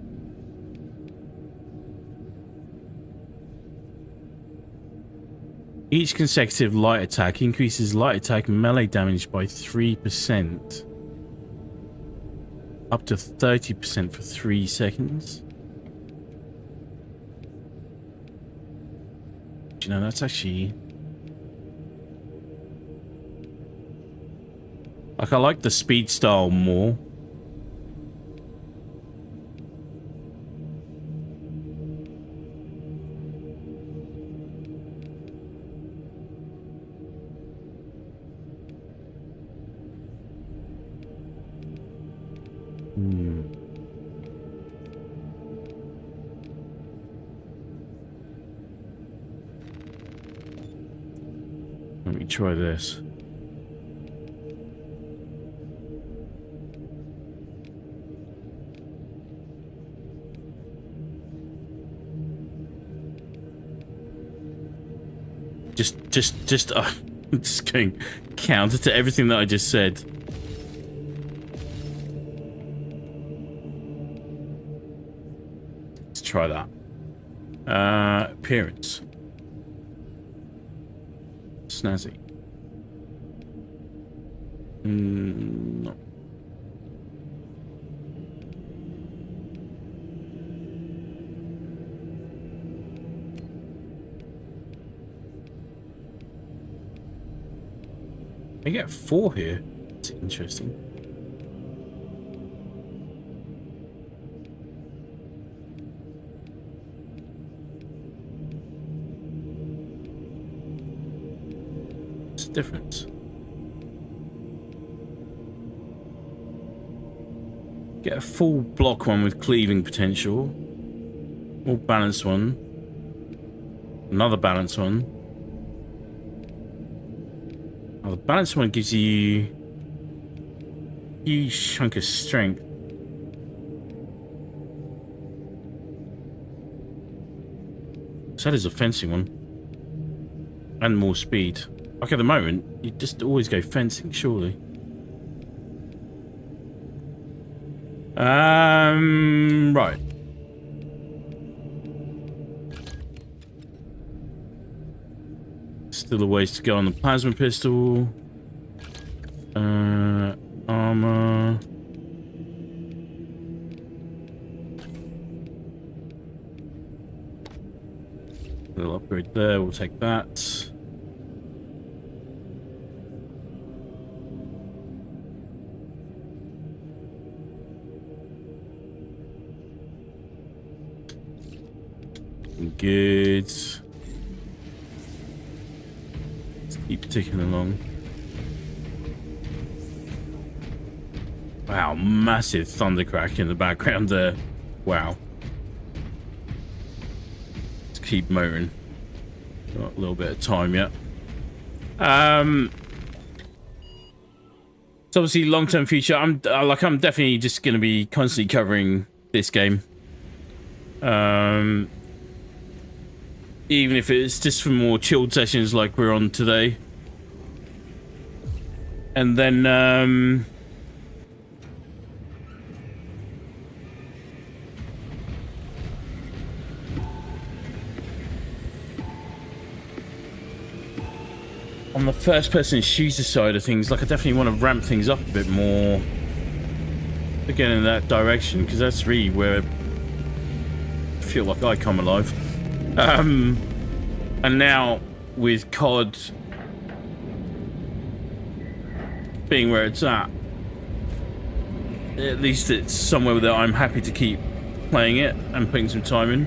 Each consecutive light attack increases light attack melee damage by 3%. Up to 30% for 3 seconds. You know, that's actually... Like, I like the speed style more. Let me try this. Just Just going counter to everything that I just said. Let's try that. Appearance. Snazzy. No. I get 4 here. It's interesting. What's the difference? Get a full block one with cleaving potential. More balanced one. Another balanced one. Oh, the balanced one gives you a huge chunk of strength. So that is a fencing one. And more speed. Like at the moment, you just always go fencing, surely. Right. Still a ways to go on the plasma pistol. Armor. Little upgrade there, we'll take that. Good. Let's keep ticking along. Wow, massive thunder crack in the background there. Wow. Let's keep motoring. Got a little bit of time yet. It's obviously long-term future. I'm definitely just going to be constantly covering this game. Even if it's just for more chilled sessions like we're on today. And then, on the first-person shooter side of things, like I definitely want to ramp things up a bit more. Again, in that direction, because that's really where I feel like I come alive. And now with COD being where it's at least it's somewhere that I'm happy to keep playing it and putting some time in.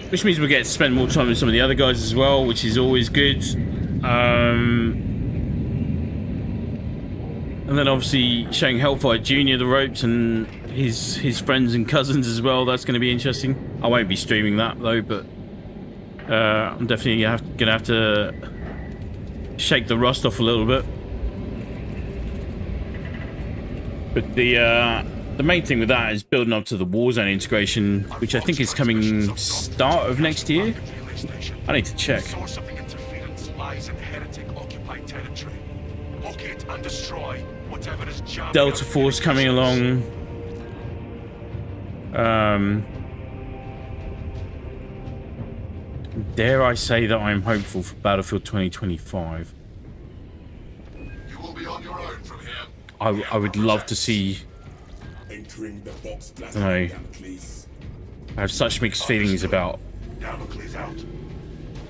Which means we get to spend more time with some of the other guys as well, which is always good. And then obviously showing Hellfire Jr. the ropes and his friends and cousins as well. That's going to be interesting. I won't be streaming that though, but I'm definitely gonna have to shake the rust off a little bit. But the main thing with that is building up to the Warzone integration, which I think is coming start of next year. I need to check. Source of the interference lies in heretic occupied territory. Locate and destroy whatever is jamming. Delta Force coming along. Dare I say that I'm hopeful for Battlefield 2025. You will be on your own from here. I would love to see. Entering the box blast. I have such mixed feelings about Damocles out.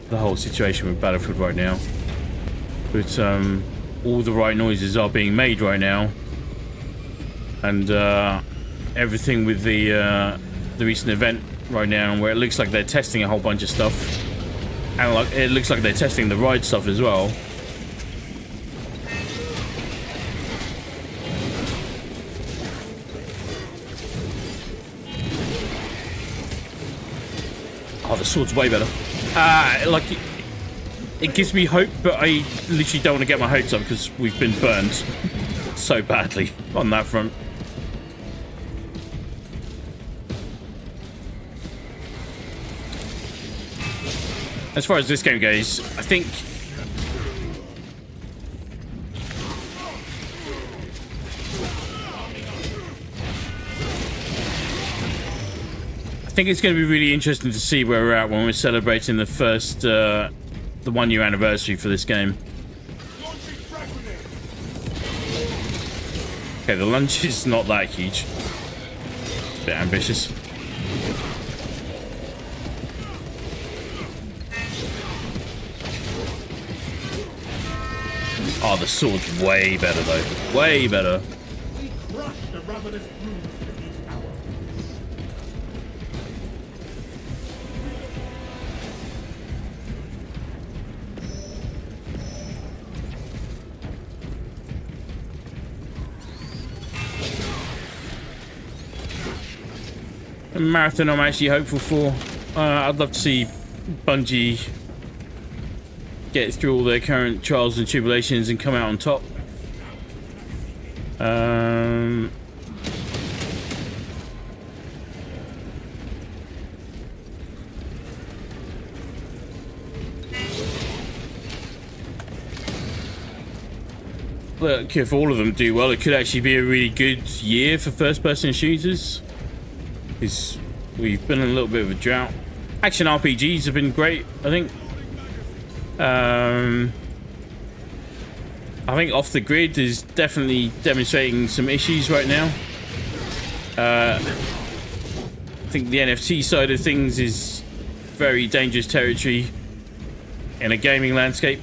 the whole situation with Battlefield right now. But all the right noises are being made right now, and everything with the recent event right now, where it looks like they're testing a whole bunch of stuff, and like it looks like they're testing the ride stuff as well. Oh, the sword's way better. Like, it gives me hope, but I literally don't want to get my hopes up because we've been burned so badly on that front. as far as this game goes, I think it's going to be really interesting to see where we're at when we're celebrating the first, the 1 year anniversary for this game. Okay, the lunch is not that huge. It's a bit ambitious. Oh, the sword's way better though. Way better. Crush the ravenous broods with each hour. A marathon I'm actually hopeful for. I'd love to see Bungie get through all their current trials and tribulations and come out on top. Look, if all of them do well, it could actually be a really good year for first-person shooters. Because we've been in a little bit of a drought. Action RPGs have been great, I think. I think Off the Grid is definitely demonstrating some issues right now. I think the NFT side of things is very dangerous territory in a gaming landscape.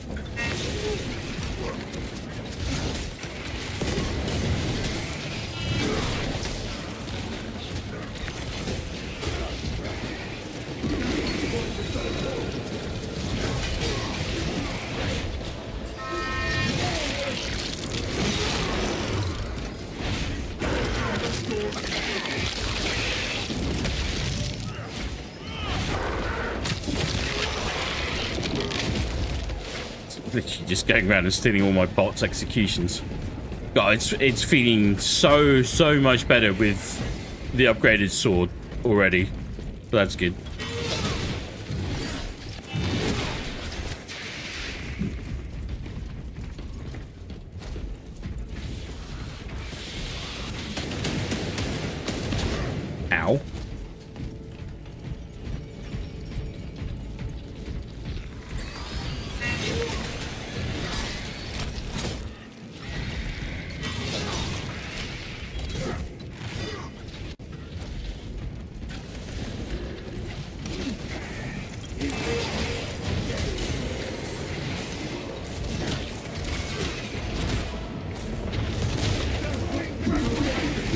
Literally just going around and stealing all my bots' executions. God, it's feeling so much better with the upgraded sword already. So that's good. Ow.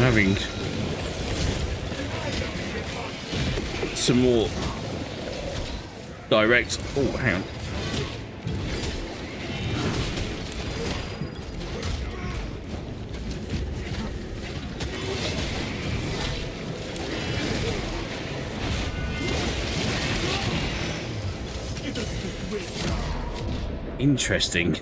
Having some more direct. Oh, hang on. Interesting.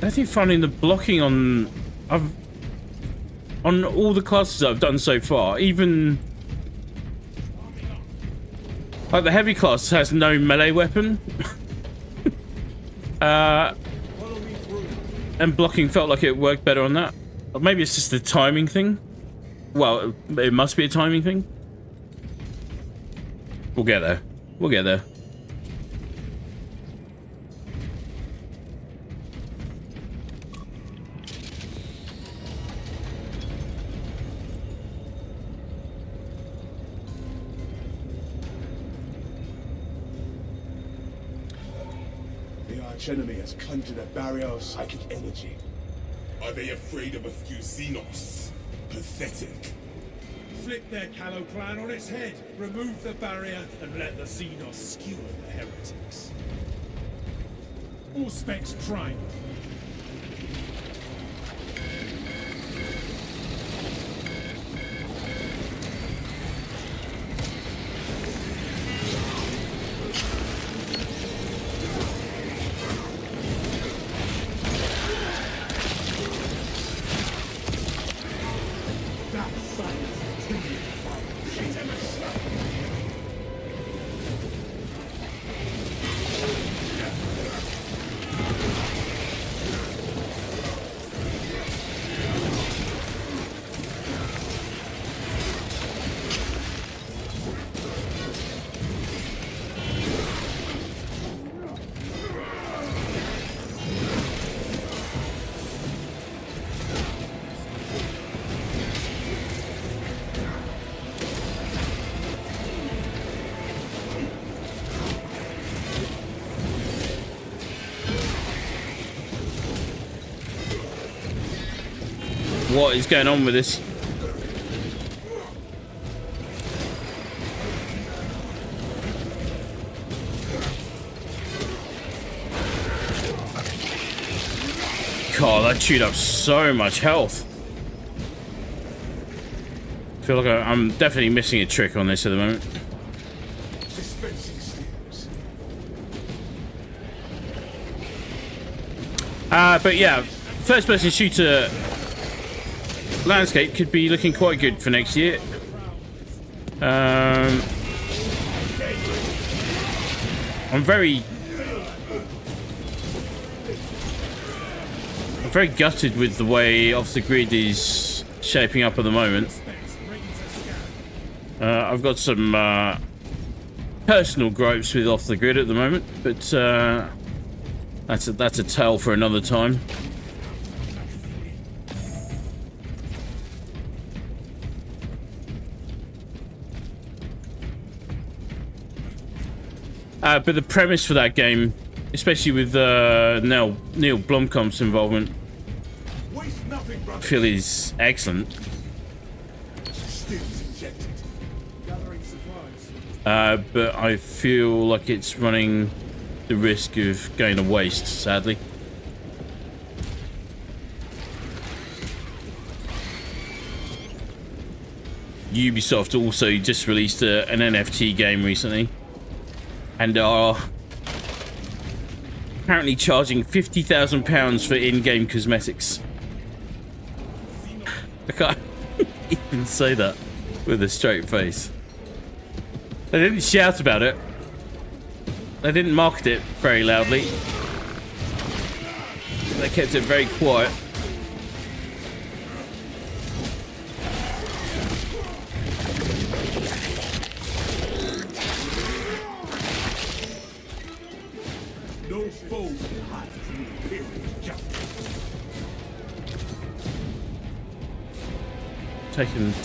I think finding the blocking on all the classes I've done so far, even like the heavy class has no melee weapon. And blocking felt like it worked better on that. Or maybe it's just a timing thing. Well, it must be a timing thing. We'll get there. We'll get there. Enemy has conjured a barrier of psychic energy. Are they afraid of a few Xenos? Pathetic. Flip their Callow clan on its head, remove the barrier, and let the Xenos skewer the heretics. All specs prime. what is going on with this. God, that chewed up so much health. I feel like I'm definitely missing a trick on this at the moment. But yeah, first-person shooter landscape could be looking quite good for next year. I'm very gutted with the way Off the Grid is shaping up at the moment. I've got some personal gripes with Off the Grid at the moment, but that's a tale for another time. But the premise for that game, especially with Neil Blomkamp's involvement, I feel is excellent. But I feel like it's running the risk of going to waste, sadly. Ubisoft also just released an NFT game recently, and are apparently charging £50,000 for in-game cosmetics. I can't even say that with a straight face. They didn't shout about it. They didn't market it very loudly. They kept it very quiet. No foe can hide from Imperial justice.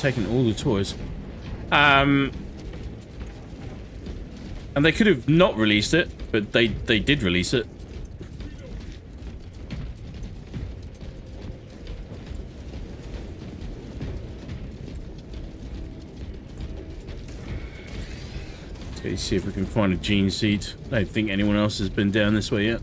Taking all the toys. And they could have not released it, but they did release it. Okay, see if we can find a gene seed. I don't think anyone else has been down this way yet.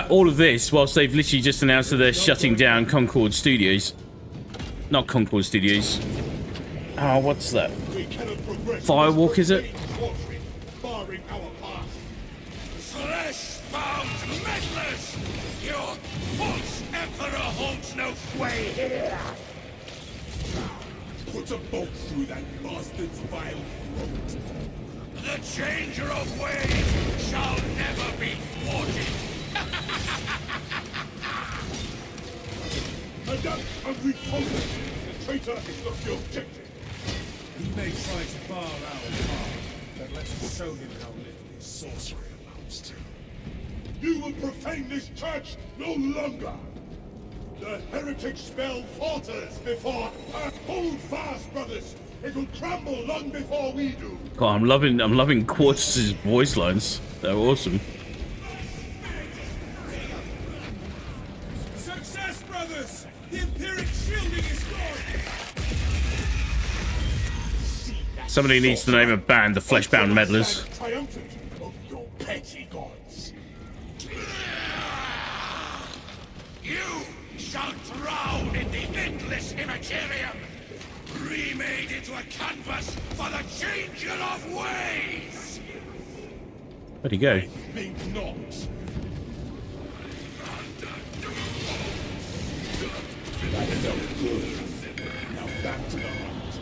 All of this whilst they've literally just announced that they're shutting down Concord Studios. Not Concord Studios. Oh, what's that? Firewalk, is it? Flesh-bound meddlers! Your false emperor holds no sway here! Put a bolt through that bastard's vile throat. The changer of ways shall never be thwarted! Adapt and repulse. The traitor is not the objective. He may try to bar our path, but let us show him how little his sorcery amounts to. You will profane this church no longer. The heretic spell falters before. Hold fast, brothers. It will crumble long before we do. Oh, I'm loving Quartz's voice lines. They're awesome. Success, brothers! The Empiric shielding is gone! Somebody needs to name a band the Fleshbound Meddlers. Triumphant of your petty gods. You shall drown in the endless Imagarium, remade into a canvas for the changer of ways! Where'd he go? Think not. That felt good. Now back to the hunt.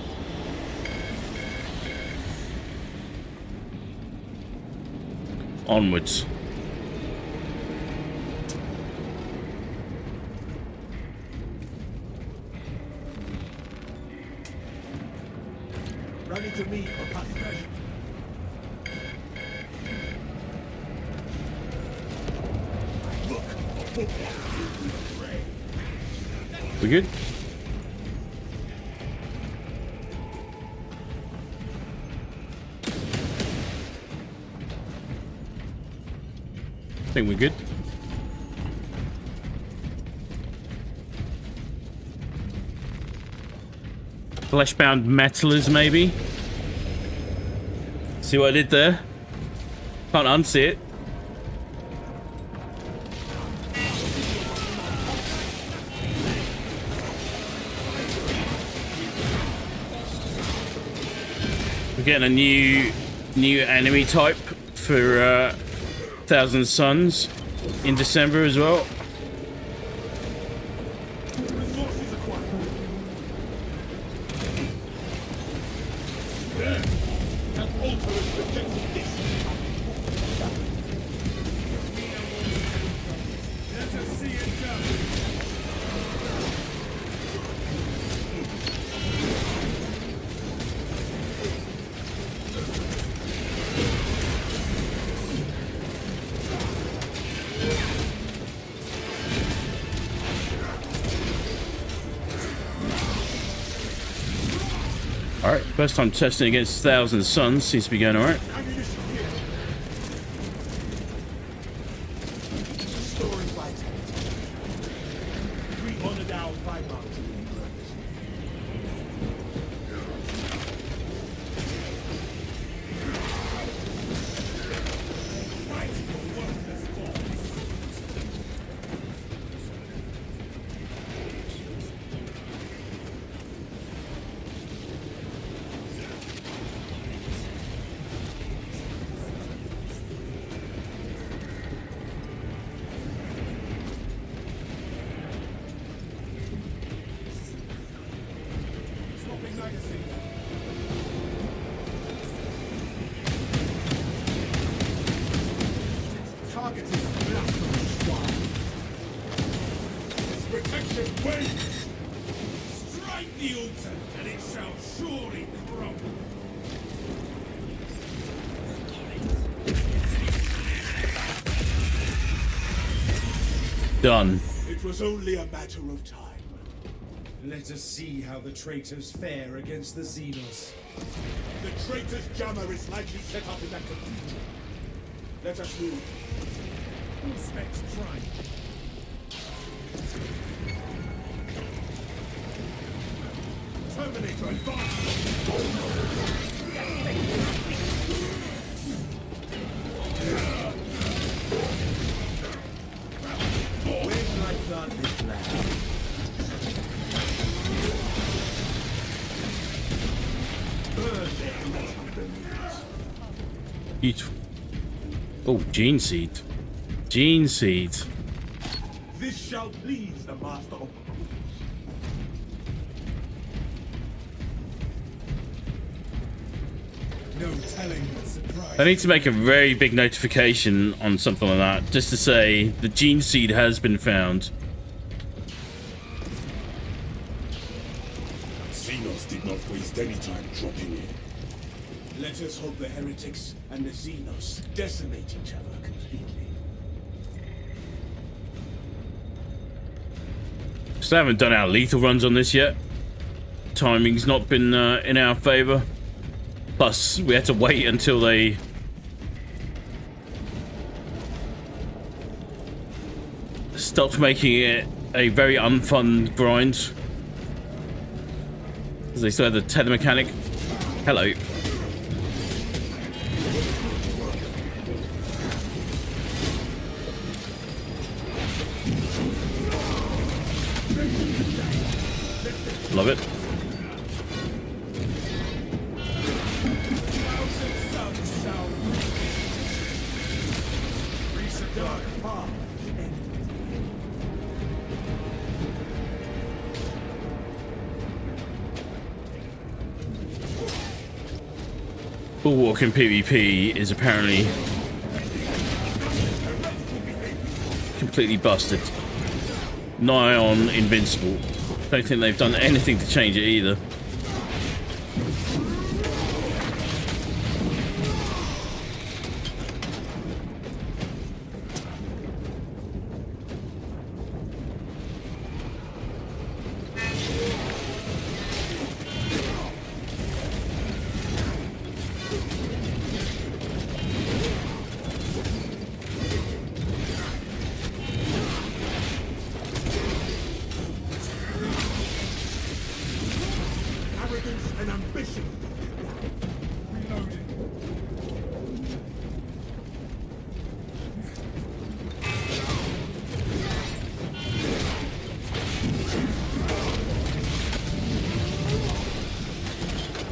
Onwards. Running to me for passage. Look, a football. We good? I think we're good. Fleshbound metalers, maybe? See what I did there? Can't unsee it. We're getting a new enemy type for Thousand Suns in December as well. Resources acquired. There. An altar is protecting this. Let us see it done. Alright, first time testing against Thousand Suns. Seems to be going alright. Ammunition here. Story vital. We honored our bymark. Fight for worthless cause. Swapping magazine. Targeting blasphemous swine. Its protection wanes. Strike the altar, and it shall surely crumble. Done. It was only a matter of time. Let us see how the traitors fare against the Xenos. The traitor's jammer is likely set up in that cathedral. Let us move. All specs prime. Terminator advance! Where shall I plant this land? Beautiful. Oh, gene seed. Gene seed. This shall please the master of the cruise. No telling what surprise. I need to make a very big notification on something like that, just to say the gene seed has been found. Xenos did not waste any time dropping in. Let us hope the heretics and the Xenos decimate each other completely. Still haven't done our lethal runs on this yet. Timing's not been in our favor. Plus, we had to wait until they stopped making it a very unfun grind. Because they still had the tether mechanic. Hello. Love it. Walking PvP is apparently completely busted. Nigh on invincible. Don't think they've done anything to change it either.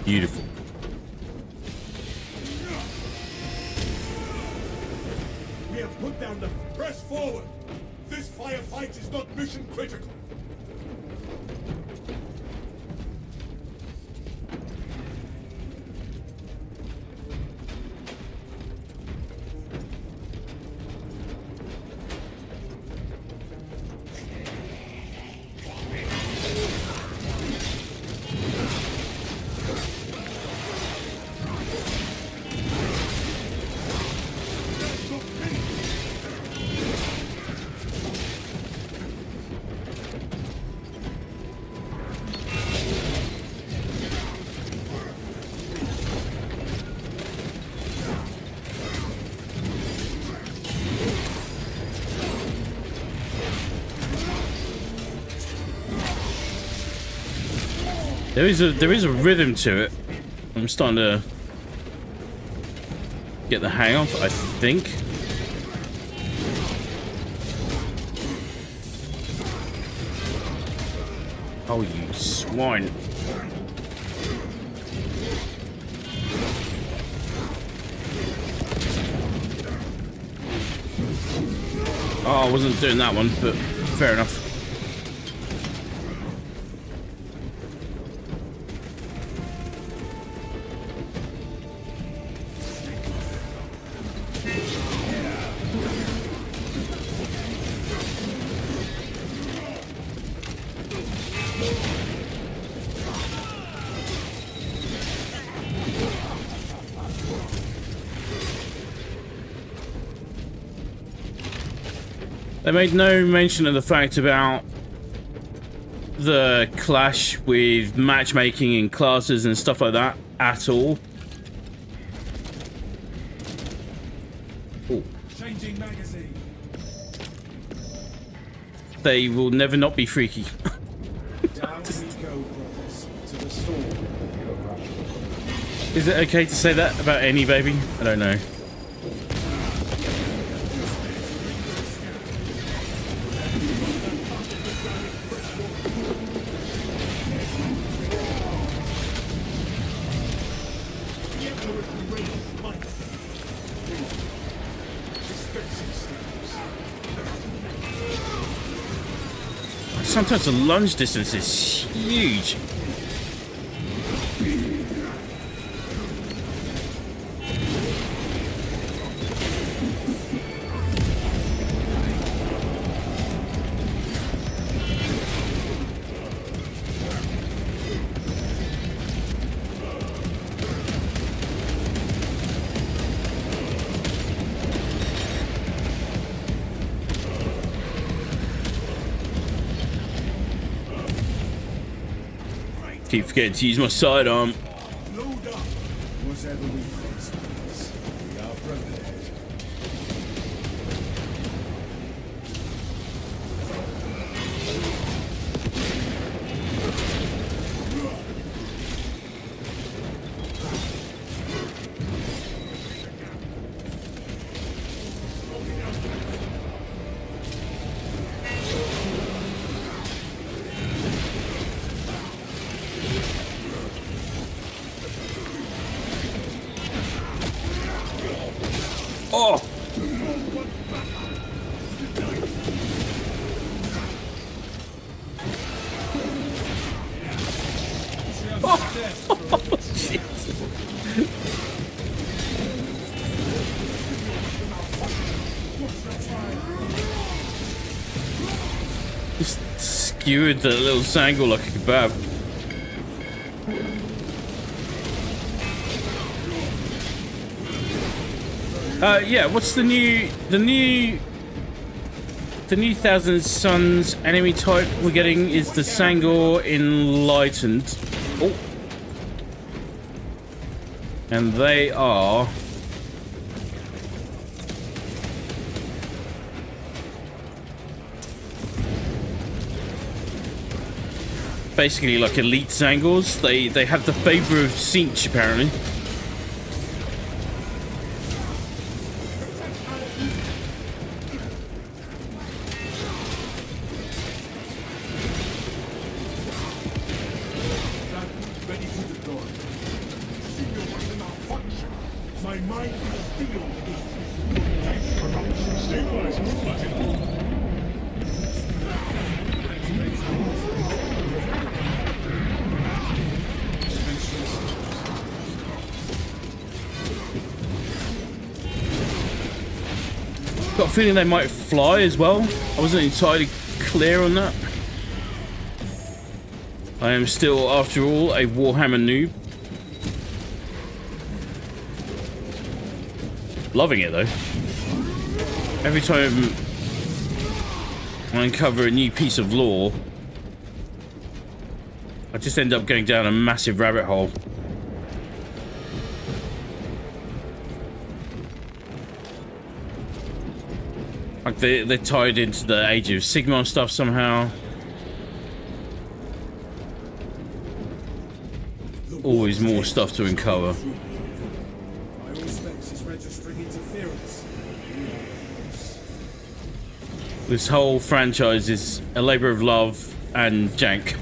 Beautiful. We have put down the... Press forward! This firefight is not mission critical. There is a rhythm to it. I'm starting to get the hang of, I think. Oh, you swine. Oh, I wasn't doing that one, but fair enough. They made no mention of the fact about the clash with matchmaking in classes and stuff like that at all. Ooh. Changing magazine. They will never not be freaky. Down we go, brothers, to the storm. Is it okay to say that about any baby? I don't know. Sometimes the lunge distance is huge. Keep forgetting to use my sidearm. Load up. Whatever we face, brothers, we are prepared. Oh! Oh, shit. Just skewered the little sangle like a kebab. Yeah, what's the new Thousand Suns enemy type we're getting is the Sangor Enlightened. Oh. And they are basically like elite Sangors. They have the favor of Sinch apparently. Ready to deploy. got a feeling they might fly as well. I wasn't entirely clear on that. I am still, after all, a Warhammer noob. Loving it though. Every time I uncover a new piece of lore, I just end up going down a massive rabbit hole. Like they're tied into the Age of Sigmar stuff somehow. Always more stuff to uncover. This whole franchise is a labor of love and jank.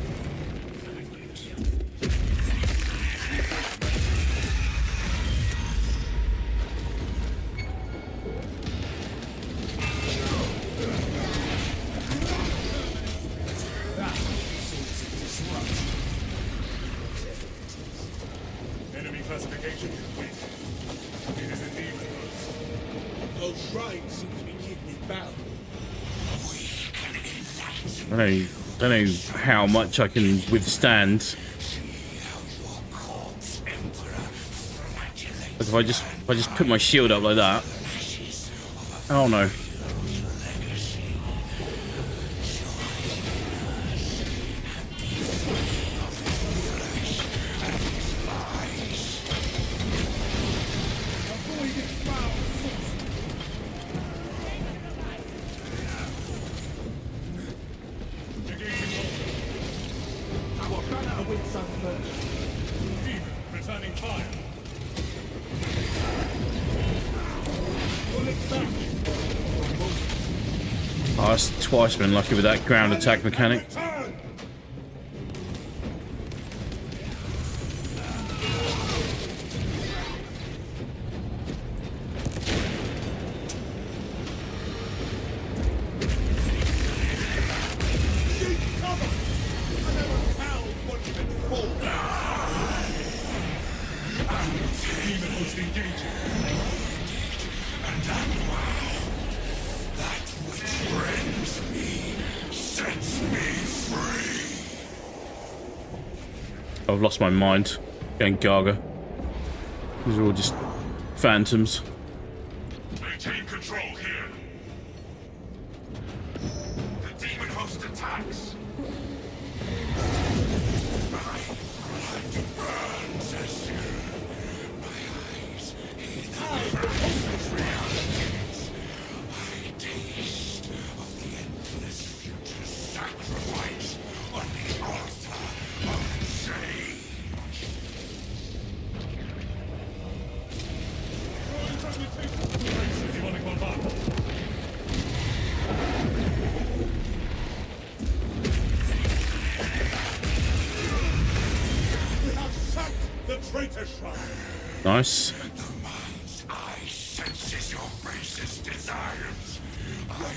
Enemy classification complete. It is indeed close. Those shrines seem to be keeping it bound. I don't know how much I can withstand. Like if I just put my shield up like that. Oh no. Returning fire. Oh, that's twice been lucky with that ground attack mechanic. Return! Seek cover! I never found what you've been for. Demon host engaging. I've lost my mind. Going Gaga. These are all just phantoms. Maintain control here. The demon host attacks. Demonic bombardment. We have sacked the traitor shrine. Nice.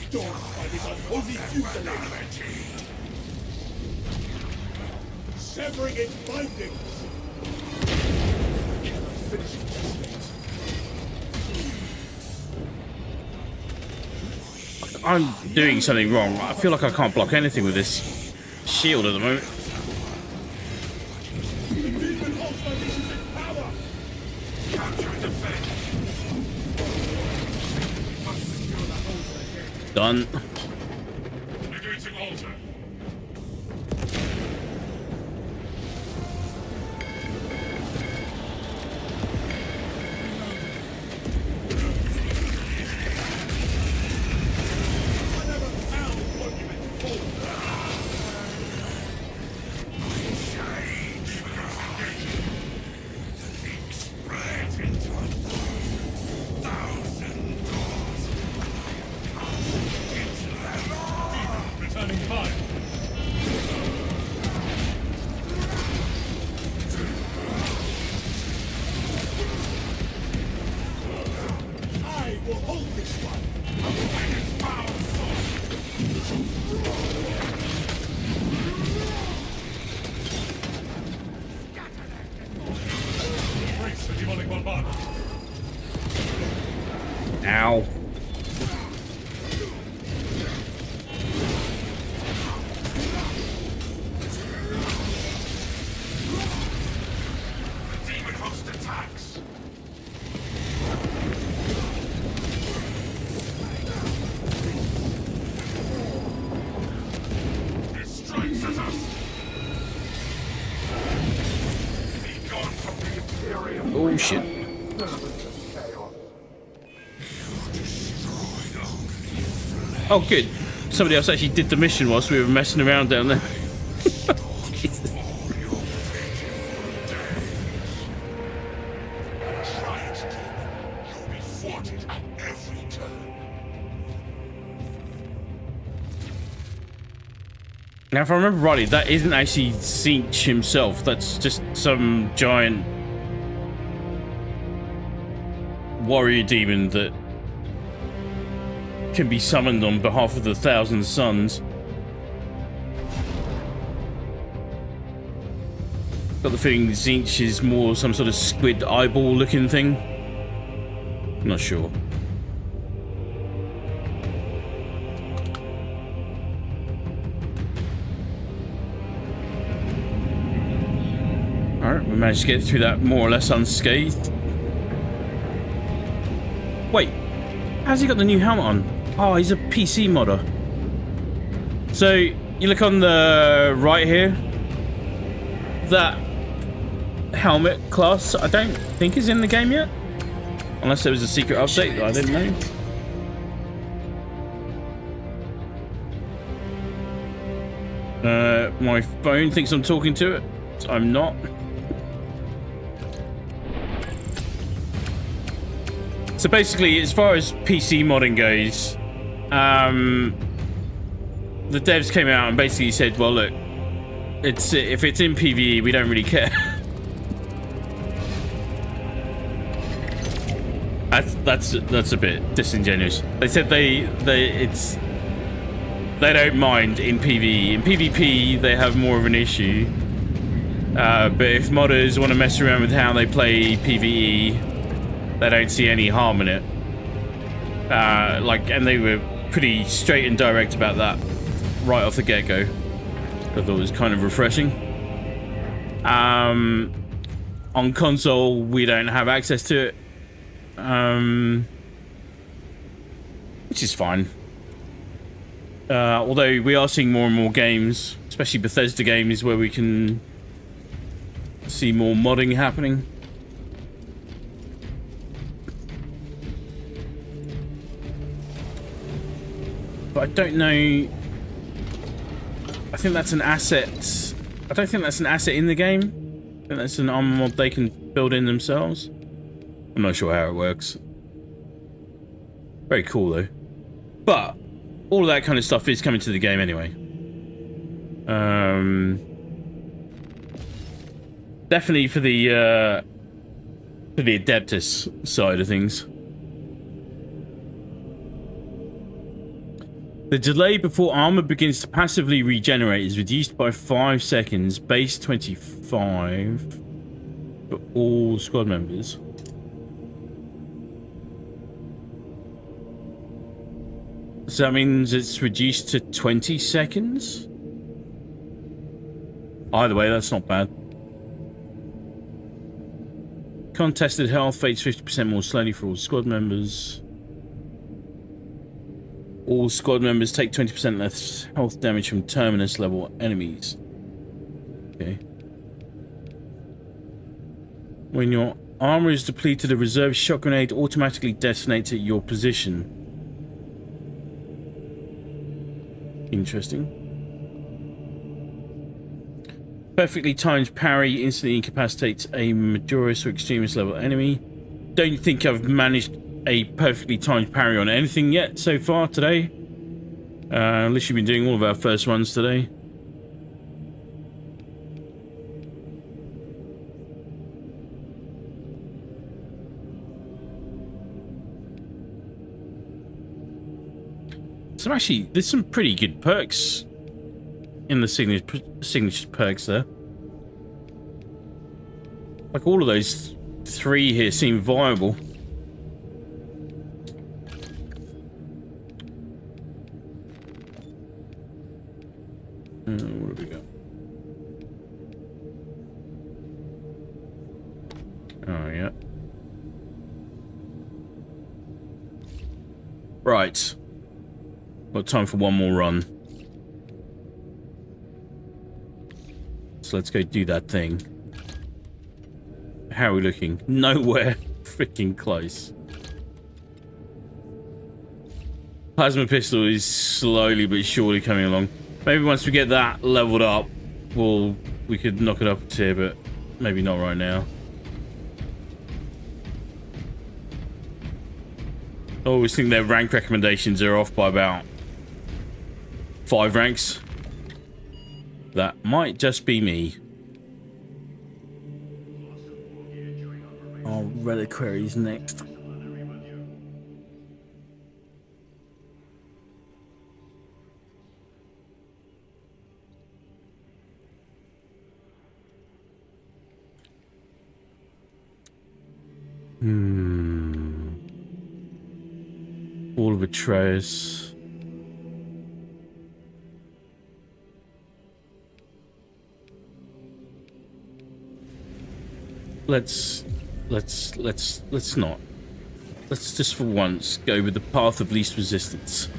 Dawned by this unholy fusillade. Severing its bindings. Cannot finish it just yet. I'm doing something wrong. I feel like I can't block anything with this shield at the moment. The demon host unleashes its power. Capture and defend. Done. Negating altar. I never found what you've been for. Returning fire. I will hold this one. Brace the demonic bombardment. Ow. Oh shit. Oh good. Somebody else actually did the mission whilst we were messing around down there. Now, if I remember rightly, that isn't actually Tzeentch himself. That's just some giant warrior demon that can be summoned on behalf of the Thousand Suns. Got the feeling Tzeentch is more some sort of squid eyeball looking thing. I'm not sure. Alright, we managed to get through that more or less unscathed. Wait, how's he got the new helmet on? Oh, he's a PC modder. So, you look on the right here. That helmet class, I don't think is in the game yet. Unless there was a secret update that I didn't know. My phone thinks I'm talking to it. So I'm not. So basically, as far as PC modding goes, the devs came out and basically said, well, look, if it's in PvE, we don't really care. that's a bit disingenuous. They said they don't mind in PvE. In PvP, they have more of an issue. But if modders want to mess around with how they play PvE, they don't see any harm in it. And they were pretty straight and direct about that right off the get-go. I thought it was kind of refreshing. On console, we don't have access to it. Which is fine. Although we are seeing more and more games, especially Bethesda games, where we can see more modding happening. But I don't know. I think that's an asset. I don't think that's an asset in the game. I think that's an armor mod they can build in themselves. I'm not sure how it works. Very cool though. But all of that kind of stuff is coming to the game anyway. Definitely for the Adeptus side of things. The delay before armor begins to passively regenerate is reduced by 5 seconds, base 25 for all squad members. So that means it's reduced to 20 seconds? Either way, that's not bad. Contested health fades 50% more slowly for all squad members. All squad members take 20% less health damage from terminus level enemies. Okay. When your armor is depleted, a reserve shot grenade automatically detonates at your position. Interesting. Perfectly timed parry instantly incapacitates a Majoris or Extremist level enemy. Don't think I've managed a perfectly timed parry on anything yet so far today. Unless you've been doing all of our first runs today. So actually, there's some pretty good perks in the signature perks there. Like all of those 3 here seem viable. What have we got? Oh, yeah. Right. Got time for one more run. So let's go do that thing. How are we looking? Nowhere freaking close. Plasma pistol is slowly but surely coming along. Maybe once we get that leveled up, we could knock it up a tier, but maybe not right now. I always think their rank recommendations are off by about 5 ranks. That might just be me. Oh, reliquaries next. All of Atreus. Let's not. Let's just for once go with the path of least resistance.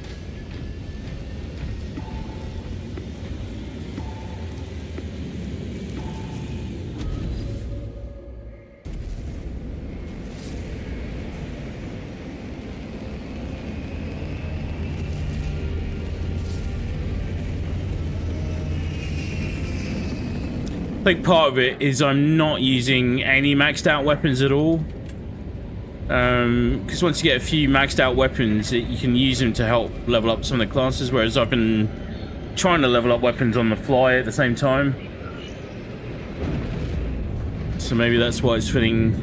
I think part of it is I'm not using any maxed out weapons at all. Because once you get a few maxed out weapons, you can use them to help level up some of the classes, whereas I've been trying to level up weapons on the fly at the same time. So maybe that's why it's feeling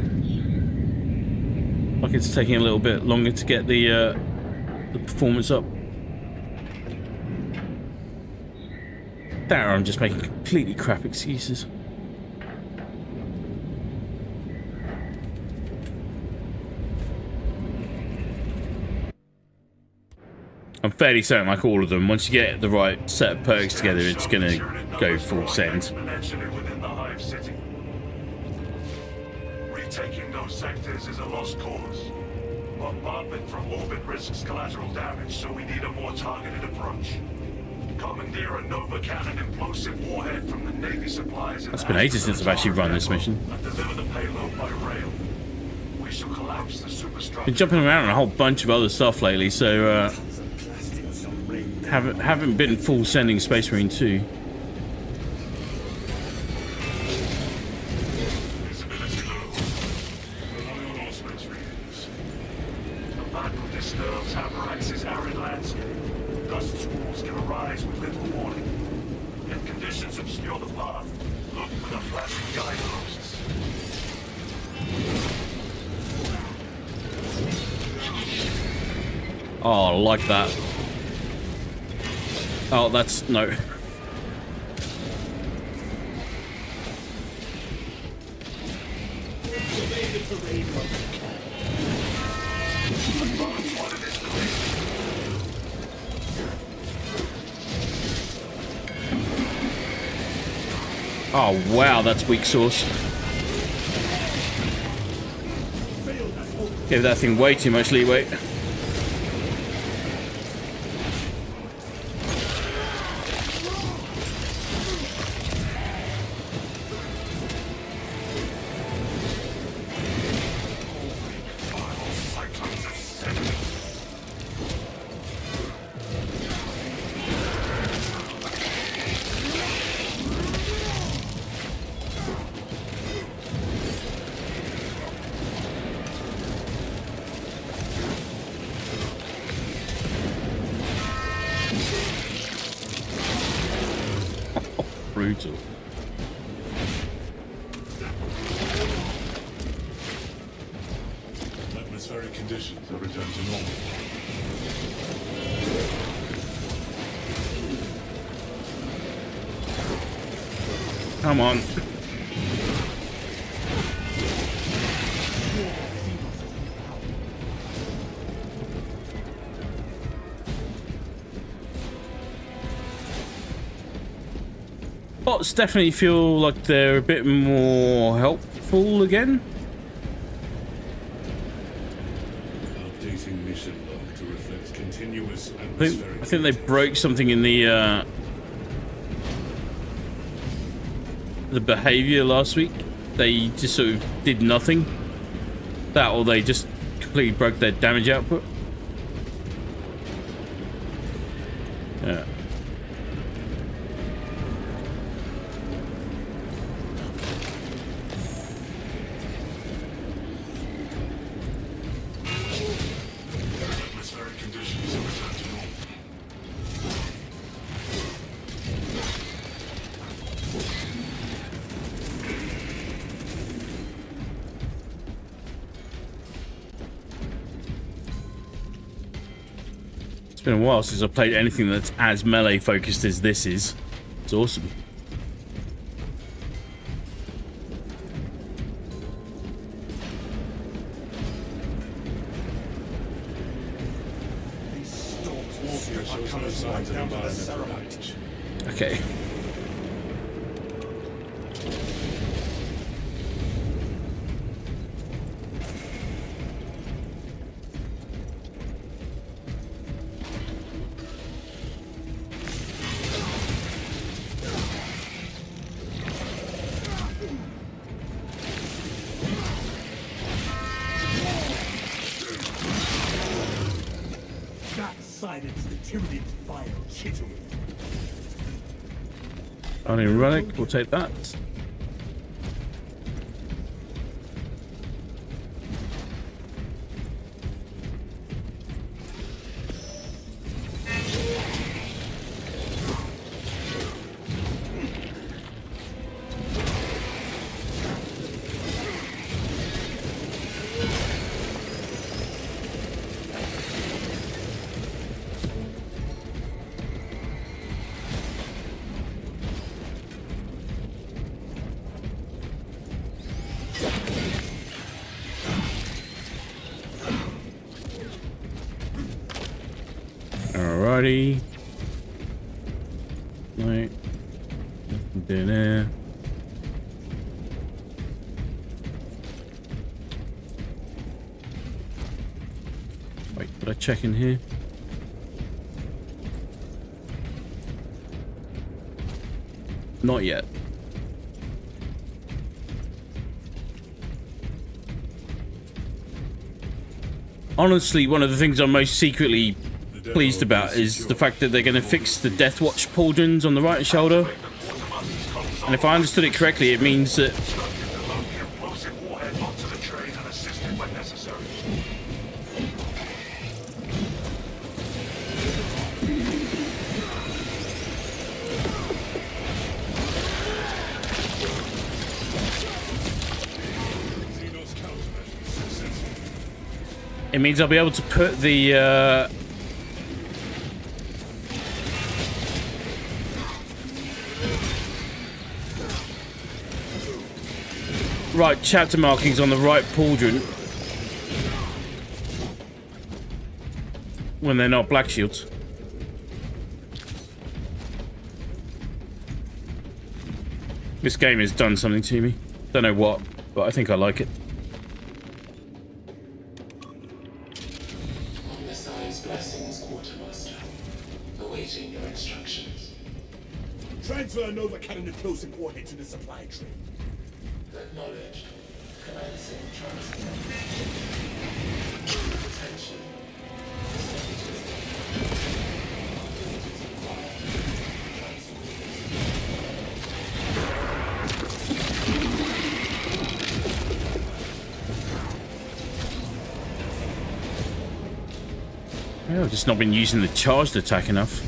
like it's taking a little bit longer to get the performance up. That or I'm just making completely crap excuses. I'm fairly certain, like all of them, once you get the right set of perks together, it's gonna go full send. Retaking those sectors is a lost cause. Bombardment from orbit risks collateral damage, so we need a more targeted approach. Commandeer a Nova Cannon implosive warhead from the Navy supplies. It's been ages since I've actually run this mission. And deliver the payload by rail. We shall collapse the superstructure. Been jumping around on a whole bunch of other stuff lately, so haven't been full sending Space Marine 2. Visibility low. Rely on all Space Marines. The battle disturbs Havarax's arid landscape. Dust squalls can arise with little warning. If conditions obscure the path, look for the flashing guideposts. Oh, I like that. Oh, that's no. Oh wow, that's weak sauce. Gave that thing way too much leeway. Brutal. Atmospheric conditions have returned to normal. Come on. Bots definitely feel like they're a bit more helpful again. Updating mission log to reflect continuous I think they broke something in the behavior last week. they just sort of did nothing. That, or they just completely broke their damage output. Yeah. Atmospheric conditions have returned to normal. It's been a while since I played anything that's as melee focused as this is. It's awesome. These storms are coming right down to the ceramite. Okay. That silenced the Tyranids' vile chittering. Only relic, we'll take that. Alrighty. Right. Dinner. Wait, did I check in here? Not yet. Honestly, one of the things I'm most secretly pleased about is the fact that they're going to fix the Death Watch pauldrons on the right shoulder. And if I understood it correctly, it means that I'll be able to put the right chapter markings on the right pauldron when they're not black shields. This game has done something to me. Don't know what, but I think I like it. Transfer Nova Cannon to close coordinates to the supply train. Acknowledged. Commencing transfer. Attention. I've just not been using the charged attack enough.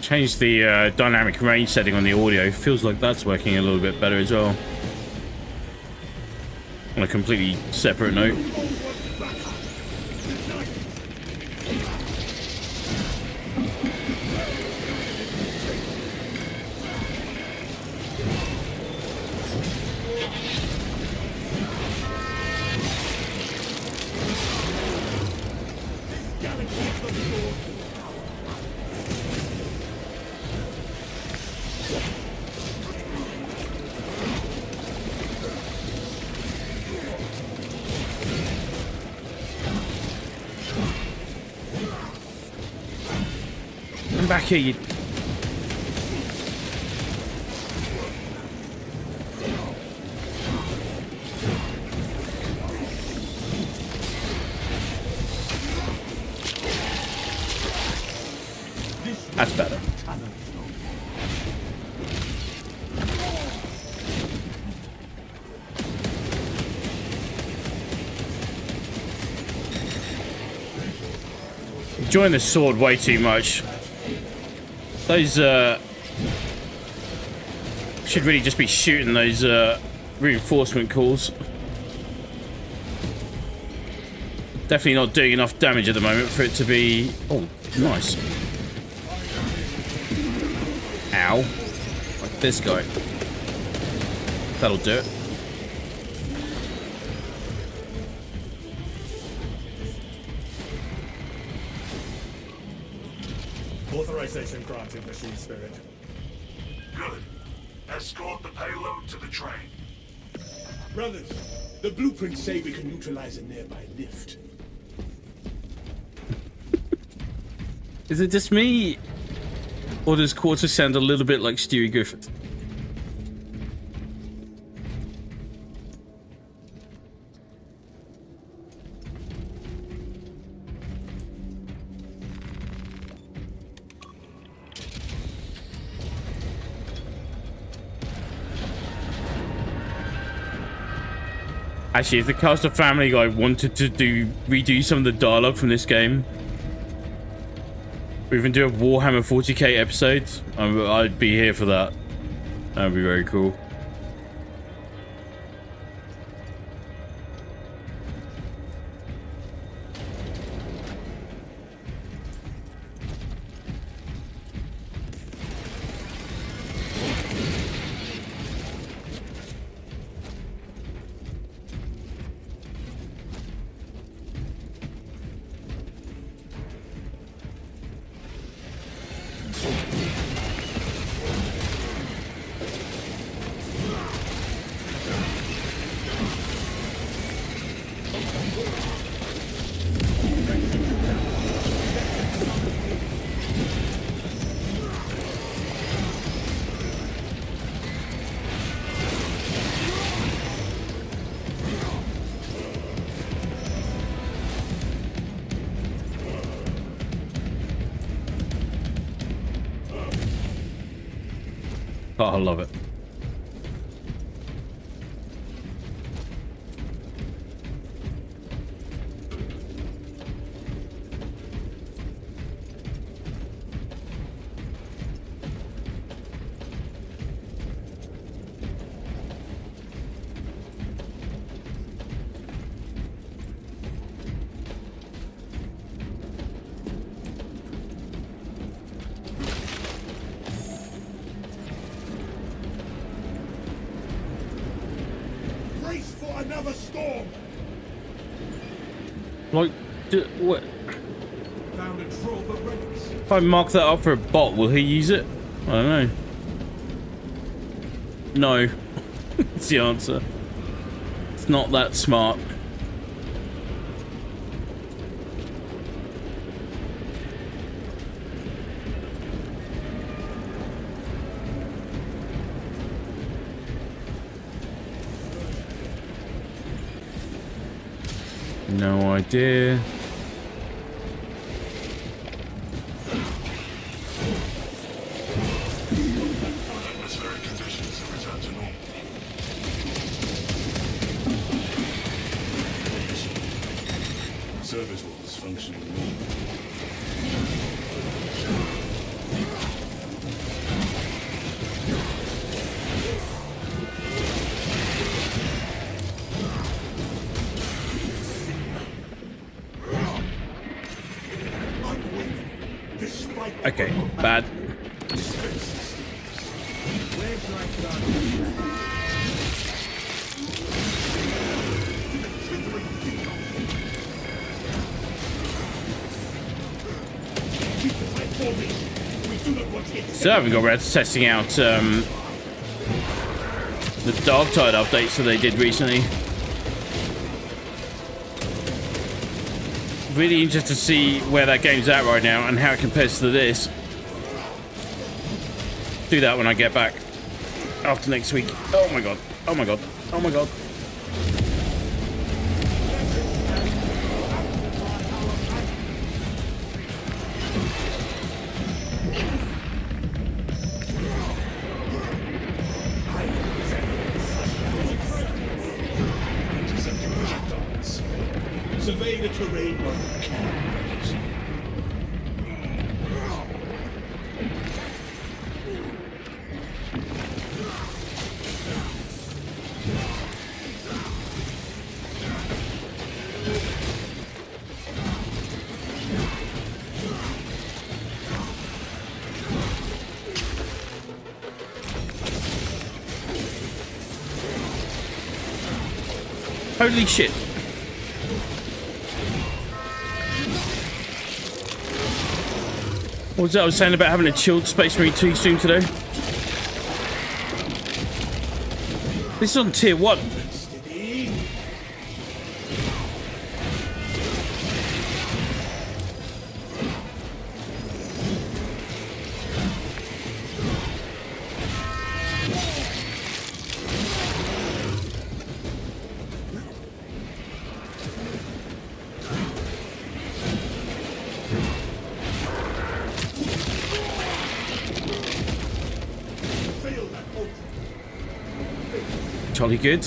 Changed the dynamic range setting on the audio. Feels like that's working a little bit better as well. On a completely separate note. back here, you... That's better. Enjoying the sword way too much. Those should really just be shooting those reinforcement calls. Definitely not doing enough damage at the moment for it to be... Oh, nice. Ow. Like this guy. That'll do it. Authorization granted, machine spirit. Good. Escort the payload to the train. Brothers, the blueprints say we can neutralize a nearby lift. Is it just me? Or does Quarter sound a little bit like Stewie Griffith? Actually, if the cast of Family Guy wanted to redo some of the dialogue from this game, or even do a Warhammer 40k episode, I'd be here for that. That'd be very cool. Oh, I love it. Brace for another storm! Like, what? Found a trove of relics. If I mark that up for a bot, will he use it? I don't know. No. That's the answer. It's not that smart. No idea. Atmospheric conditions have returned to normal. Service was functioning normally. Okay, bad. So I haven't got around to testing out the Darktide updates that they did recently. Really interested to see where that game's at right now and how it compares to this. do that when I get back after next week. Oh my god. Oh my god. Oh my god. Survey the terrain while you can. Holy shit. What was that I was saying about having a chilled Space Marine 2 stream today? This is on tier 1. Jolly good.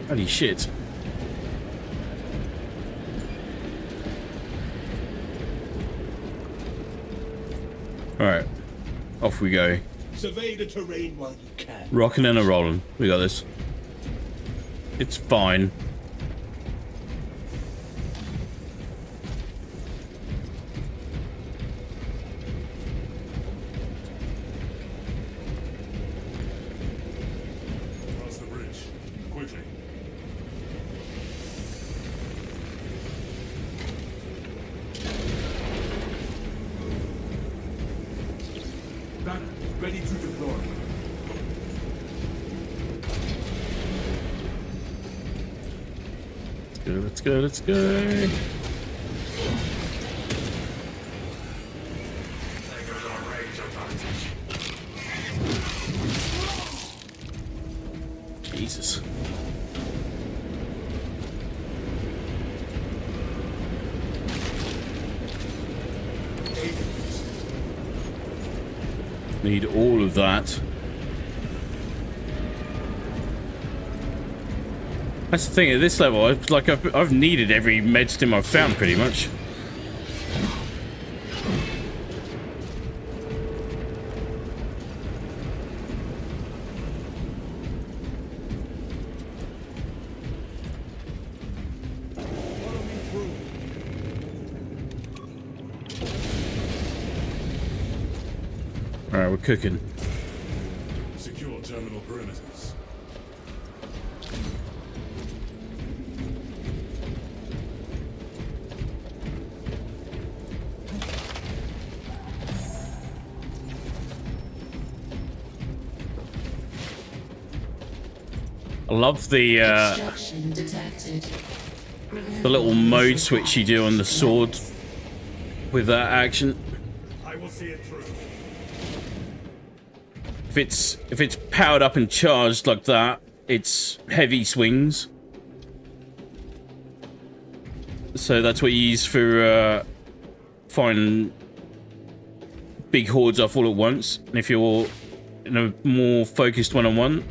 Holy shit. Alright. Off we go. Survey the terrain while you can. Rocking and a rolling. We got this. It's fine. Cross the bridge. Quickly. Back, ready to deploy. Let's go, let's go, let's go. Jesus. Need all of that. That's the thing, at this level, I've needed every med stim I've found, pretty much. Alright, we're cooking. Secure terminal perimeters. I love the little mode switch you do on the sword with that action. I will see it through. If it's powered up and charged like that, it's heavy swings. So that's what you use for firing big hordes off all at once. And if you're in a more focused one-on-one,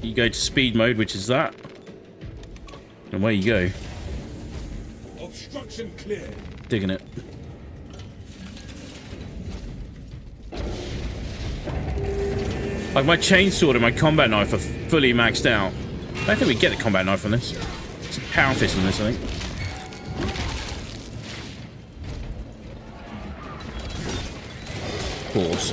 you go to speed mode, which is that. And away you go. Obstruction clear. Digging it. Like my chainsword and my combat knife are fully maxed out. I don't think we get a combat knife on this. It's a power fist on this, I think. Of course.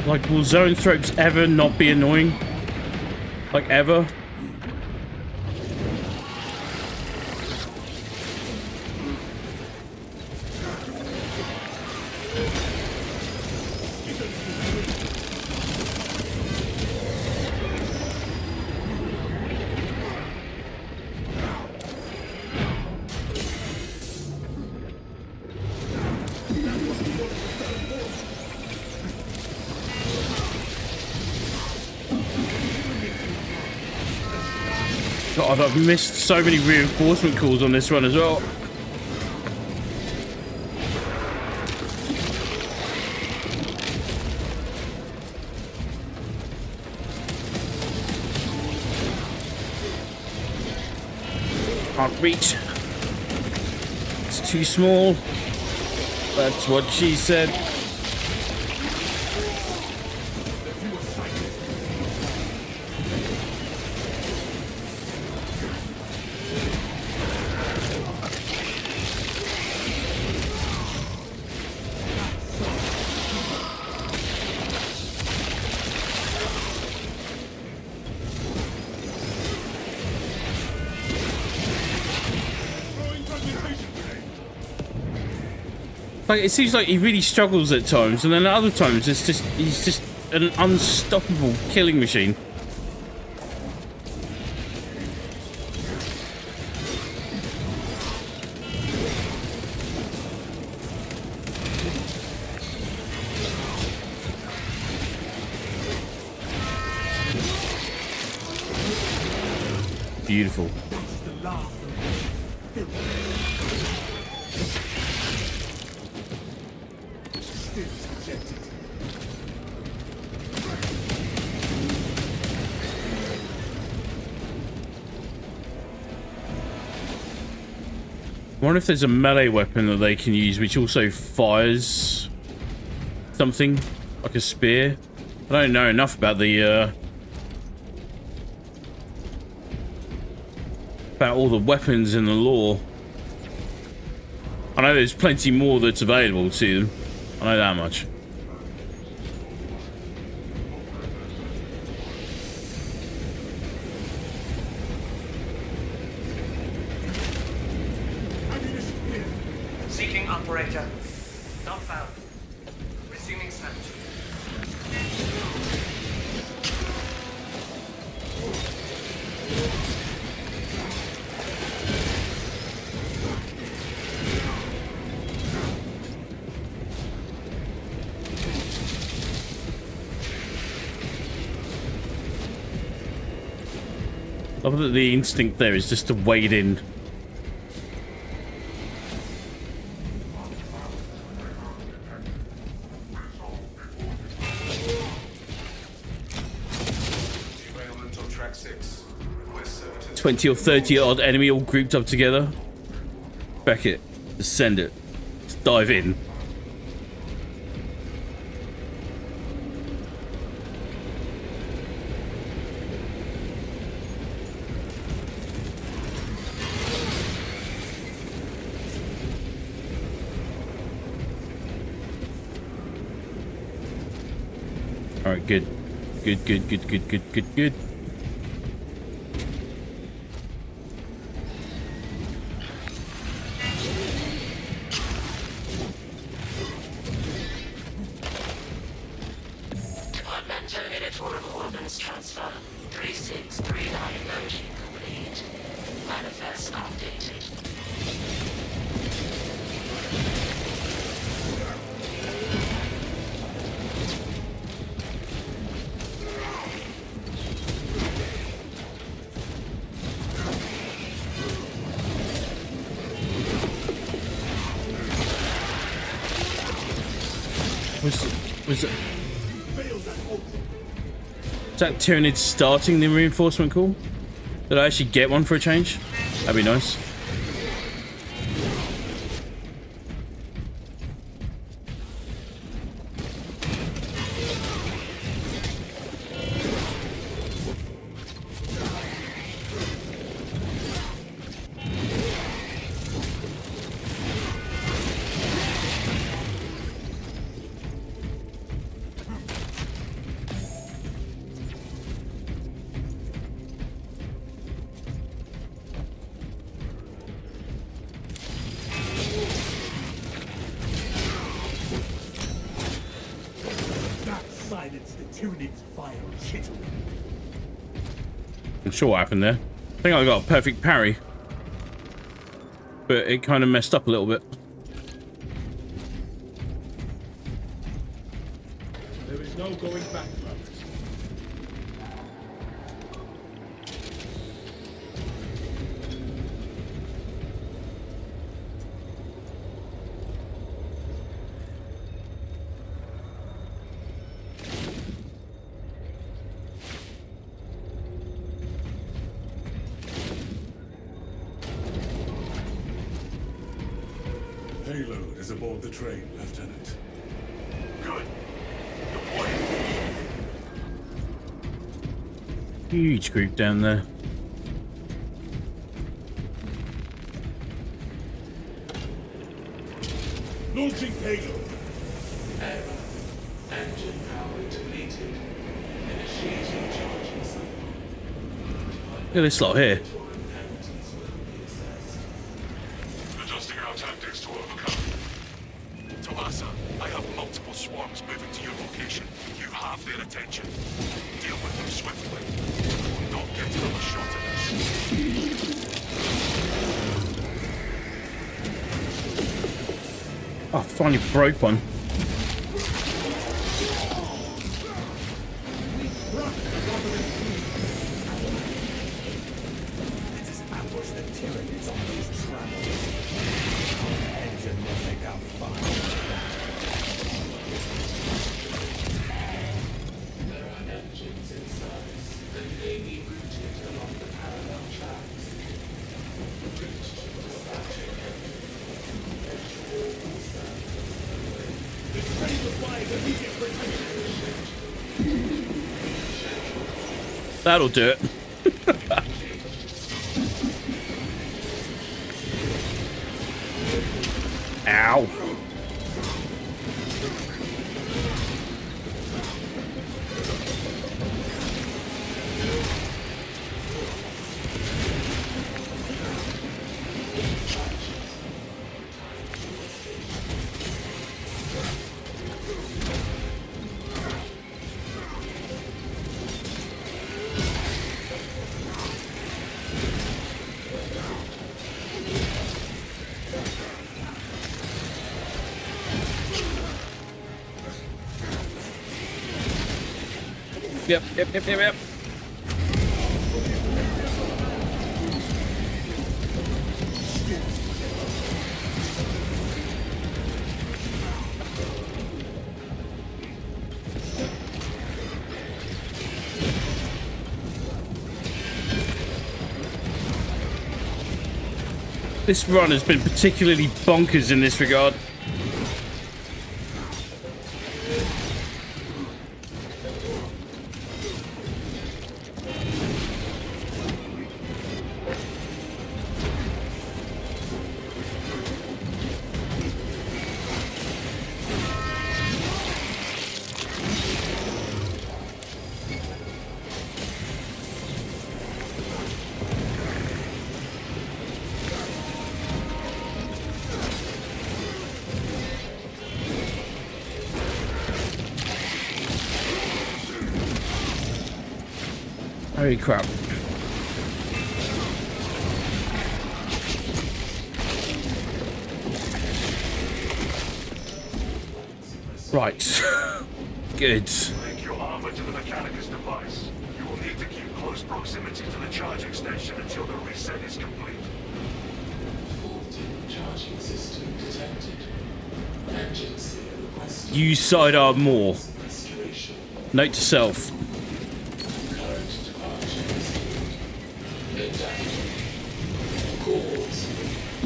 Like, will zone thropes ever not be annoying? Like, ever? God, I've missed so many reinforcement calls on this run as well. Can't reach. It's too small. That's what she said. Like, it seems like he really struggles at times, and then at other times it's just he's just an unstoppable killing machine. Beautiful. I wonder if there's a melee weapon that they can use which also fires something like a spear. I don't know enough about the about all the weapons in the lore. I know there's plenty more that's available to them. I know that much. Seeking operator. Not found. Resuming search. I love that the instinct there is just to wade in. Derailment on track 6. Request services. 20 or 30 odd enemy all grouped up together. Back it. Just send it. Just dive in. Alright, good. Good. Departmental editorial ordnance transfer. 3639 loading complete. Manifest updated. Was it? Is that Tyranid starting the reinforcement call? Did I actually get one for a change? That'd be nice. I'm sure what happened there. I think I got a perfect parry. But it kind of messed up a little bit. There is no going back, brothers. payload is aboard the train, Lieutenant. Good. Deploy. Huge group down there. Launching payload. Error. Engine power depleted. Initiating charging cycle. Look at this lot here. Penalties will be assessed. Adjusting our tactics to overcome. Talassa, I have multiple swarms moving to your location. You have their attention. Deal with them swiftly. We will not get another shot at this. Oh, finally broke one. Let us ambush the Tyranids on these travels. Our engine will make our fire. There are engines in service that may be routed along the parallel tracks. Reach to dispatching engine. The train requires immediate protection. That'll do it. Ow. Yep. This run has been particularly bonkers in this regard. Holy crap. Right. Good. Link your armor to the Mechanicus device. You will need to keep close proximity to the charging station until the reset is complete. Faulty charging system detected. Engine seal requested. Use sidearm more. Restoration. Note to self. Current departures. Intact. Cause.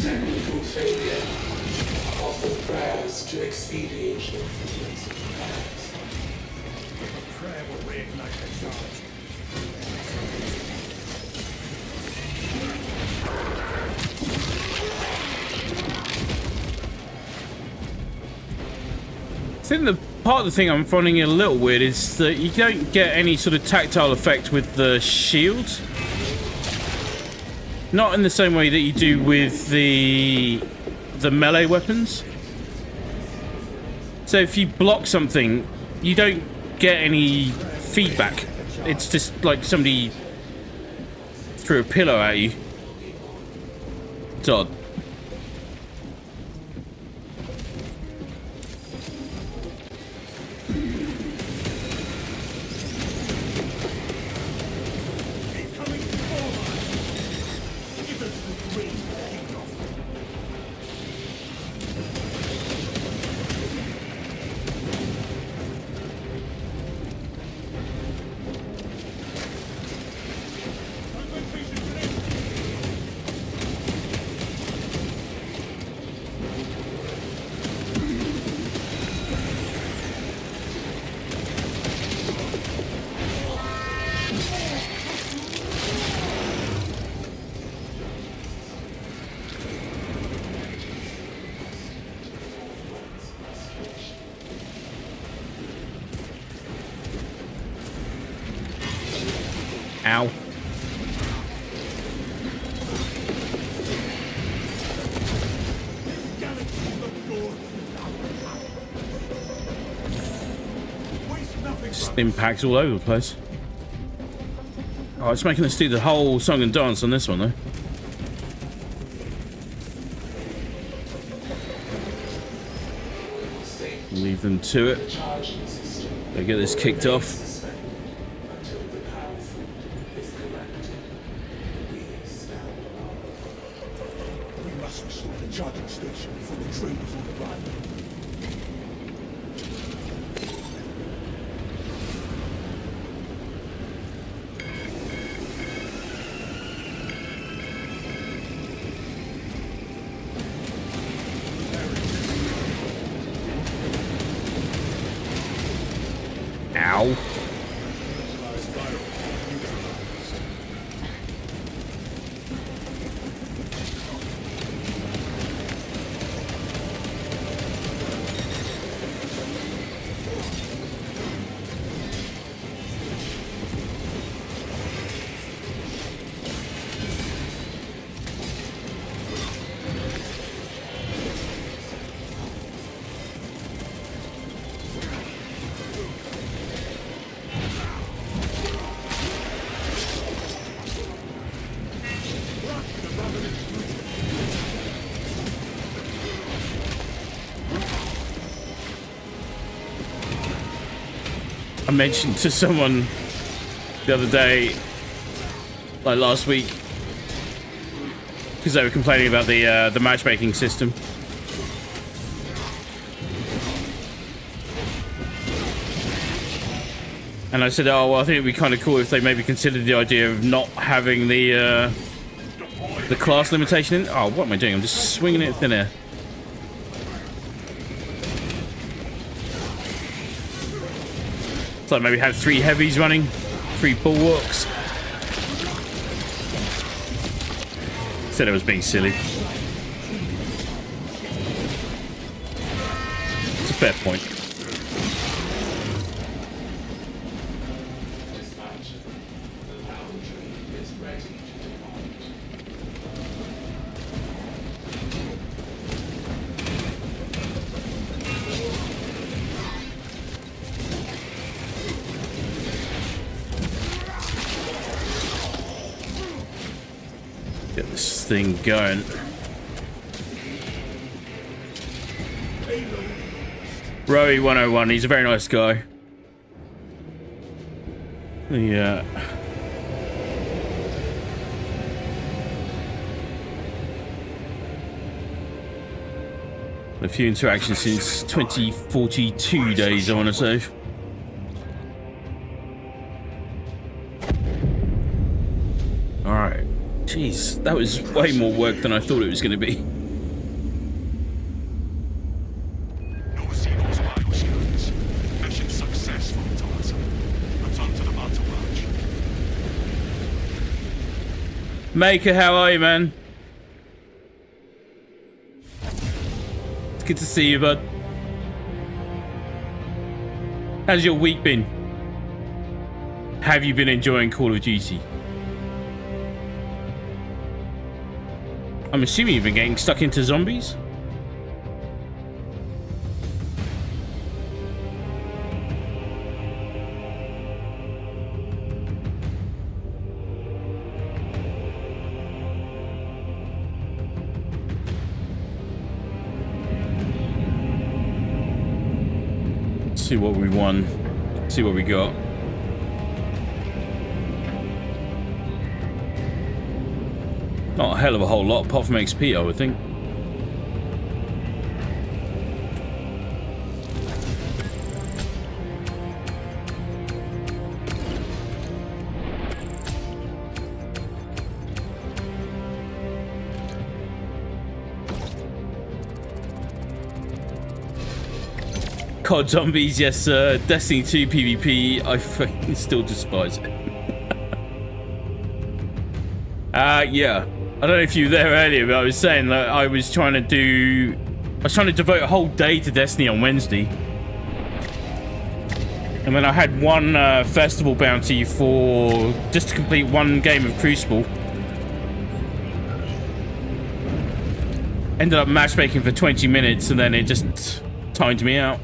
Technical failure. Offer prayers to expedite the fitness of repairs. Prayer will reignite the charge. I think the part of the thing I'm finding it a little weird is that you don't get any sort of tactile effect with the shield. Not in the same way that you do with the melee weapons. So if you block something, you don't get any feedback. It's just like somebody threw a pillow at you. It's odd. Incoming forward. Give us the green kickoff. Ow. Just impacts all over the place. Oh, it's making us do the whole song and dance on this one, though. Leave them to it. They get this kicked off. We must restore the charging station before the train is on the run. Ow. I mentioned to someone the other day, like last week, because they were complaining about the matchmaking system. And I said, oh, well, I think it'd be kind of cool if they maybe considered the idea of not having the class limitation in. Oh, what am I doing? I'm just swinging it thin air. So maybe have 3 heavies running, 3 bulwarks. Said it was being silly. It's a fair point. Get this thing going. Rowie 101, he's a very nice guy. Yeah. A few interactions since 2042 days, I want to say. Alright. Jeez, that was way more work than I thought it was going to be. No Xenos bioscans. Mission successful, Thomas. Return to the battle range. Maker, how are you, man? It's good to see you, bud. How's your week been? Have you been enjoying Call of Duty? I'm assuming you've been getting stuck into zombies? Let's see what we won. See what we got. Not a hell of a whole lot, apart from XP, I would think. COD zombies, yes sir. Destiny 2 PvP, I fucking still despise it. Yeah. I don't know if you were there earlier, but I was saying that I was trying to devote a whole day to Destiny on Wednesday. And then I had one festival bounty for just to complete one game of Crucible. Ended up matchmaking for 20 minutes and then it just timed me out.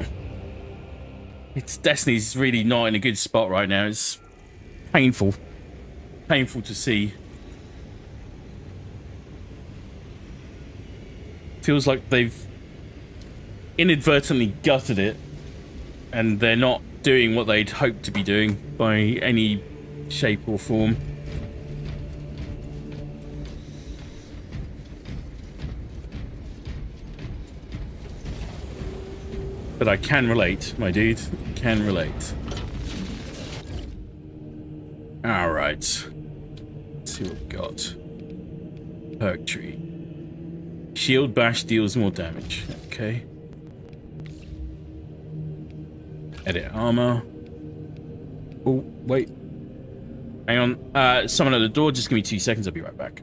Destiny's really not in a good spot right now. It's painful. Painful to see. Feels like they've inadvertently gutted it and they're not doing what they'd hoped to be doing by any shape or form. But I can relate, my dude. Can relate. Alright. Let's see what we got. Perk tree. Shield bash deals more damage. Okay. Edit armor. Oh, wait. Hang on. Someone at the door. Just give me 2 seconds. I'll be right back.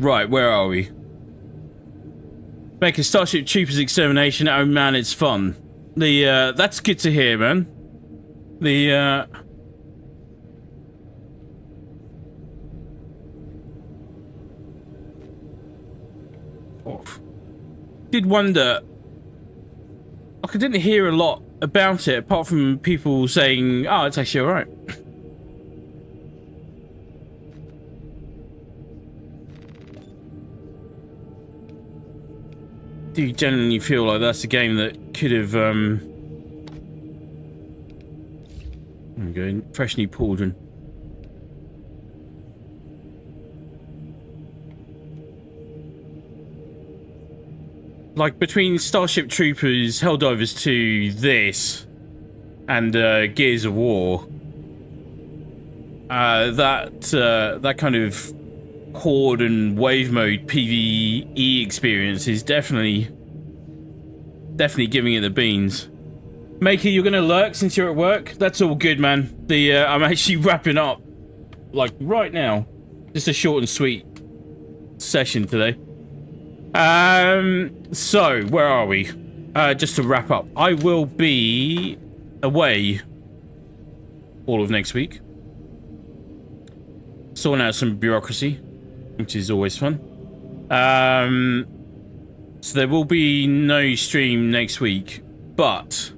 Right, where are we? Making Starship Troopers Extermination. Oh man, it's fun. That's good to hear, man. Did wonder. I didn't hear a lot about it, apart from people saying, oh, it's actually alright. Do you genuinely feel like that's a game that could have, there we go, fresh new pauldron. Like, between Starship Troopers, Helldivers 2, this, and Gears of War, that kind of Horde and Wave Mode PvE experience is definitely giving it the beans. Maker, you're gonna lurk since you're at work? That's all good, man. I'm actually wrapping up, like, right now. Just a short and sweet session today. So, where are we? Just to wrap up. I will be away all of next week. Sorting out some bureaucracy, which is always fun. So there will be no stream next week, but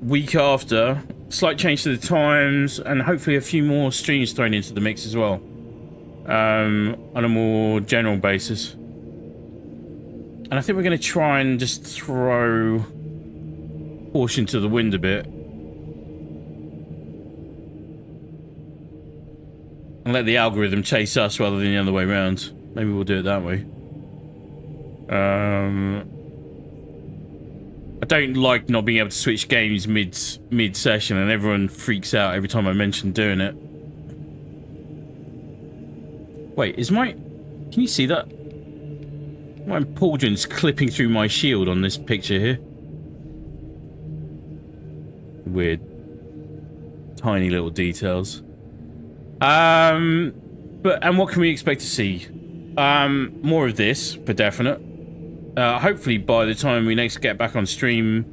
week after, slight change to the times, and hopefully a few more streams thrown into the mix as well, on a more general basis. And I think we're going to try and just throw caution to the wind a bit. And let the algorithm chase us rather than the other way around. Maybe we'll do it that way. I don't like not being able to switch games mid-session, and everyone freaks out every time I mention doing it. Wait, is my... Can you see that? My pauldron's clipping through my shield on this picture here. Weird. Tiny little details. And what can we expect to see? More of this, for definite. Hopefully by the time we next get back on stream,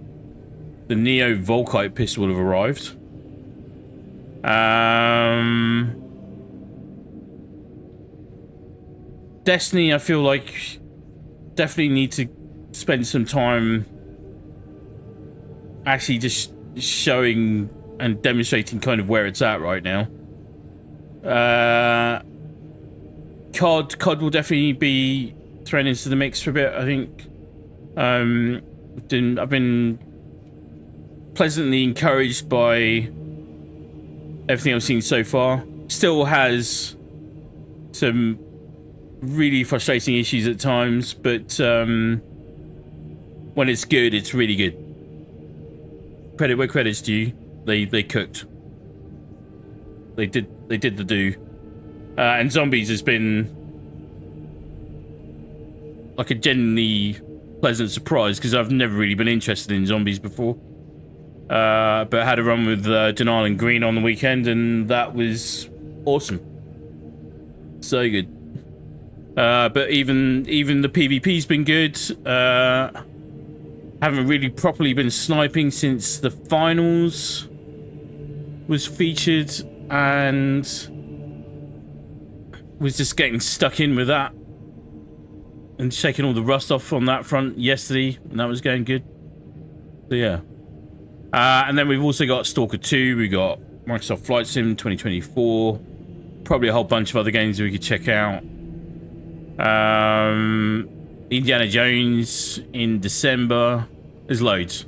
the Neo Volkite pistol will have arrived. Destiny, I feel like definitely need to spend some time actually just showing and demonstrating kind of where it's at right now. COD will definitely be thrown into the mix for a bit, I think. I've been pleasantly encouraged by everything I've seen so far. Still has some really frustrating issues at times, but when it's good, it's really good. Credit where credit's due. They cooked. They did the do. And Zombies has been like a genuinely pleasant surprise, because I've never really been interested in Zombies before. But I had a run with Denial and Green on the weekend, and that was awesome. So good. But even the PvP's been good. Haven't really properly been sniping since the finals was featured, and was just getting stuck in with that and shaking all the rust off on that front yesterday, and that was going good. So yeah. And then we've also got Stalker 2, we got Microsoft Flight Sim 2024, probably a whole bunch of other games we could check out. Indiana Jones in December. There's loads,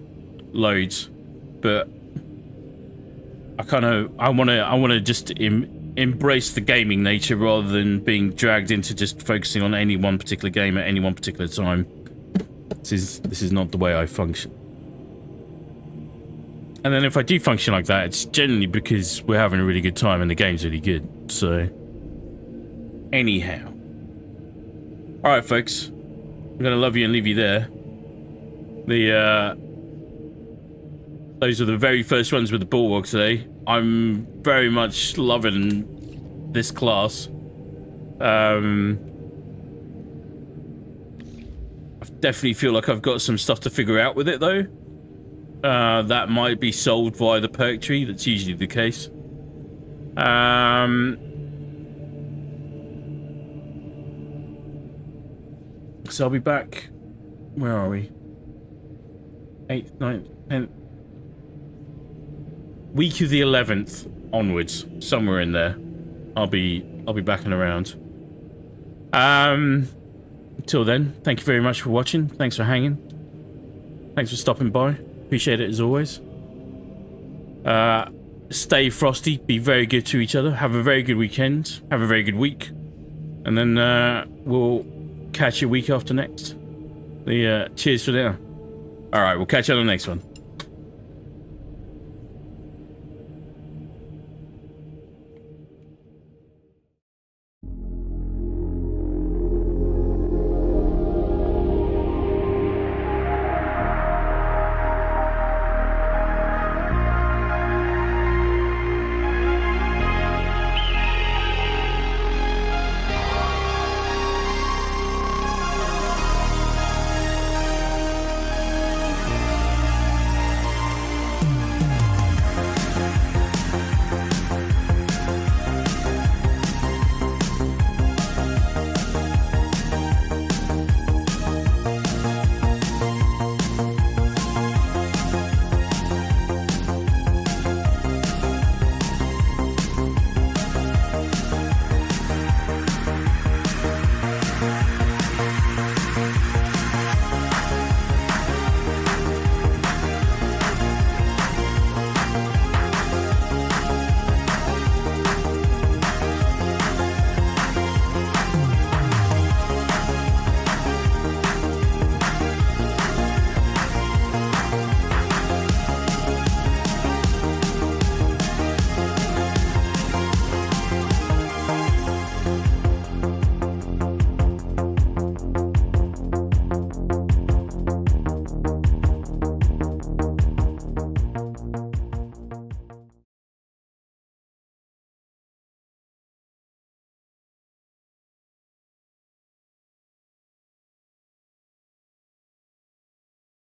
but I want to just embrace the gaming nature rather than being dragged into just focusing on any one particular game at any one particular time. This is not the way I function. And then if I do function like that, it's generally because we're having a really good time and the game's really good. So, anyhow. Alright, folks. I'm gonna love you and leave you there. Those are the very first ones with the Bulwark today. I'm very much loving this class. I definitely feel like I've got some stuff to figure out with it, though. That might be solved via the perk tree. That's usually the case. So I'll be back. Where are we? 8th, 9th, 10th. Week of the 11th onwards, somewhere in there. I'll be back and around. Until then, thank you very much for watching. Thanks for hanging. Thanks for stopping by. Appreciate it as always. Stay frosty. Be very good to each other. Have a very good weekend. Have a very good week. And then we'll catch you week after next. Cheers for now. Alright, we'll catch you on the next one.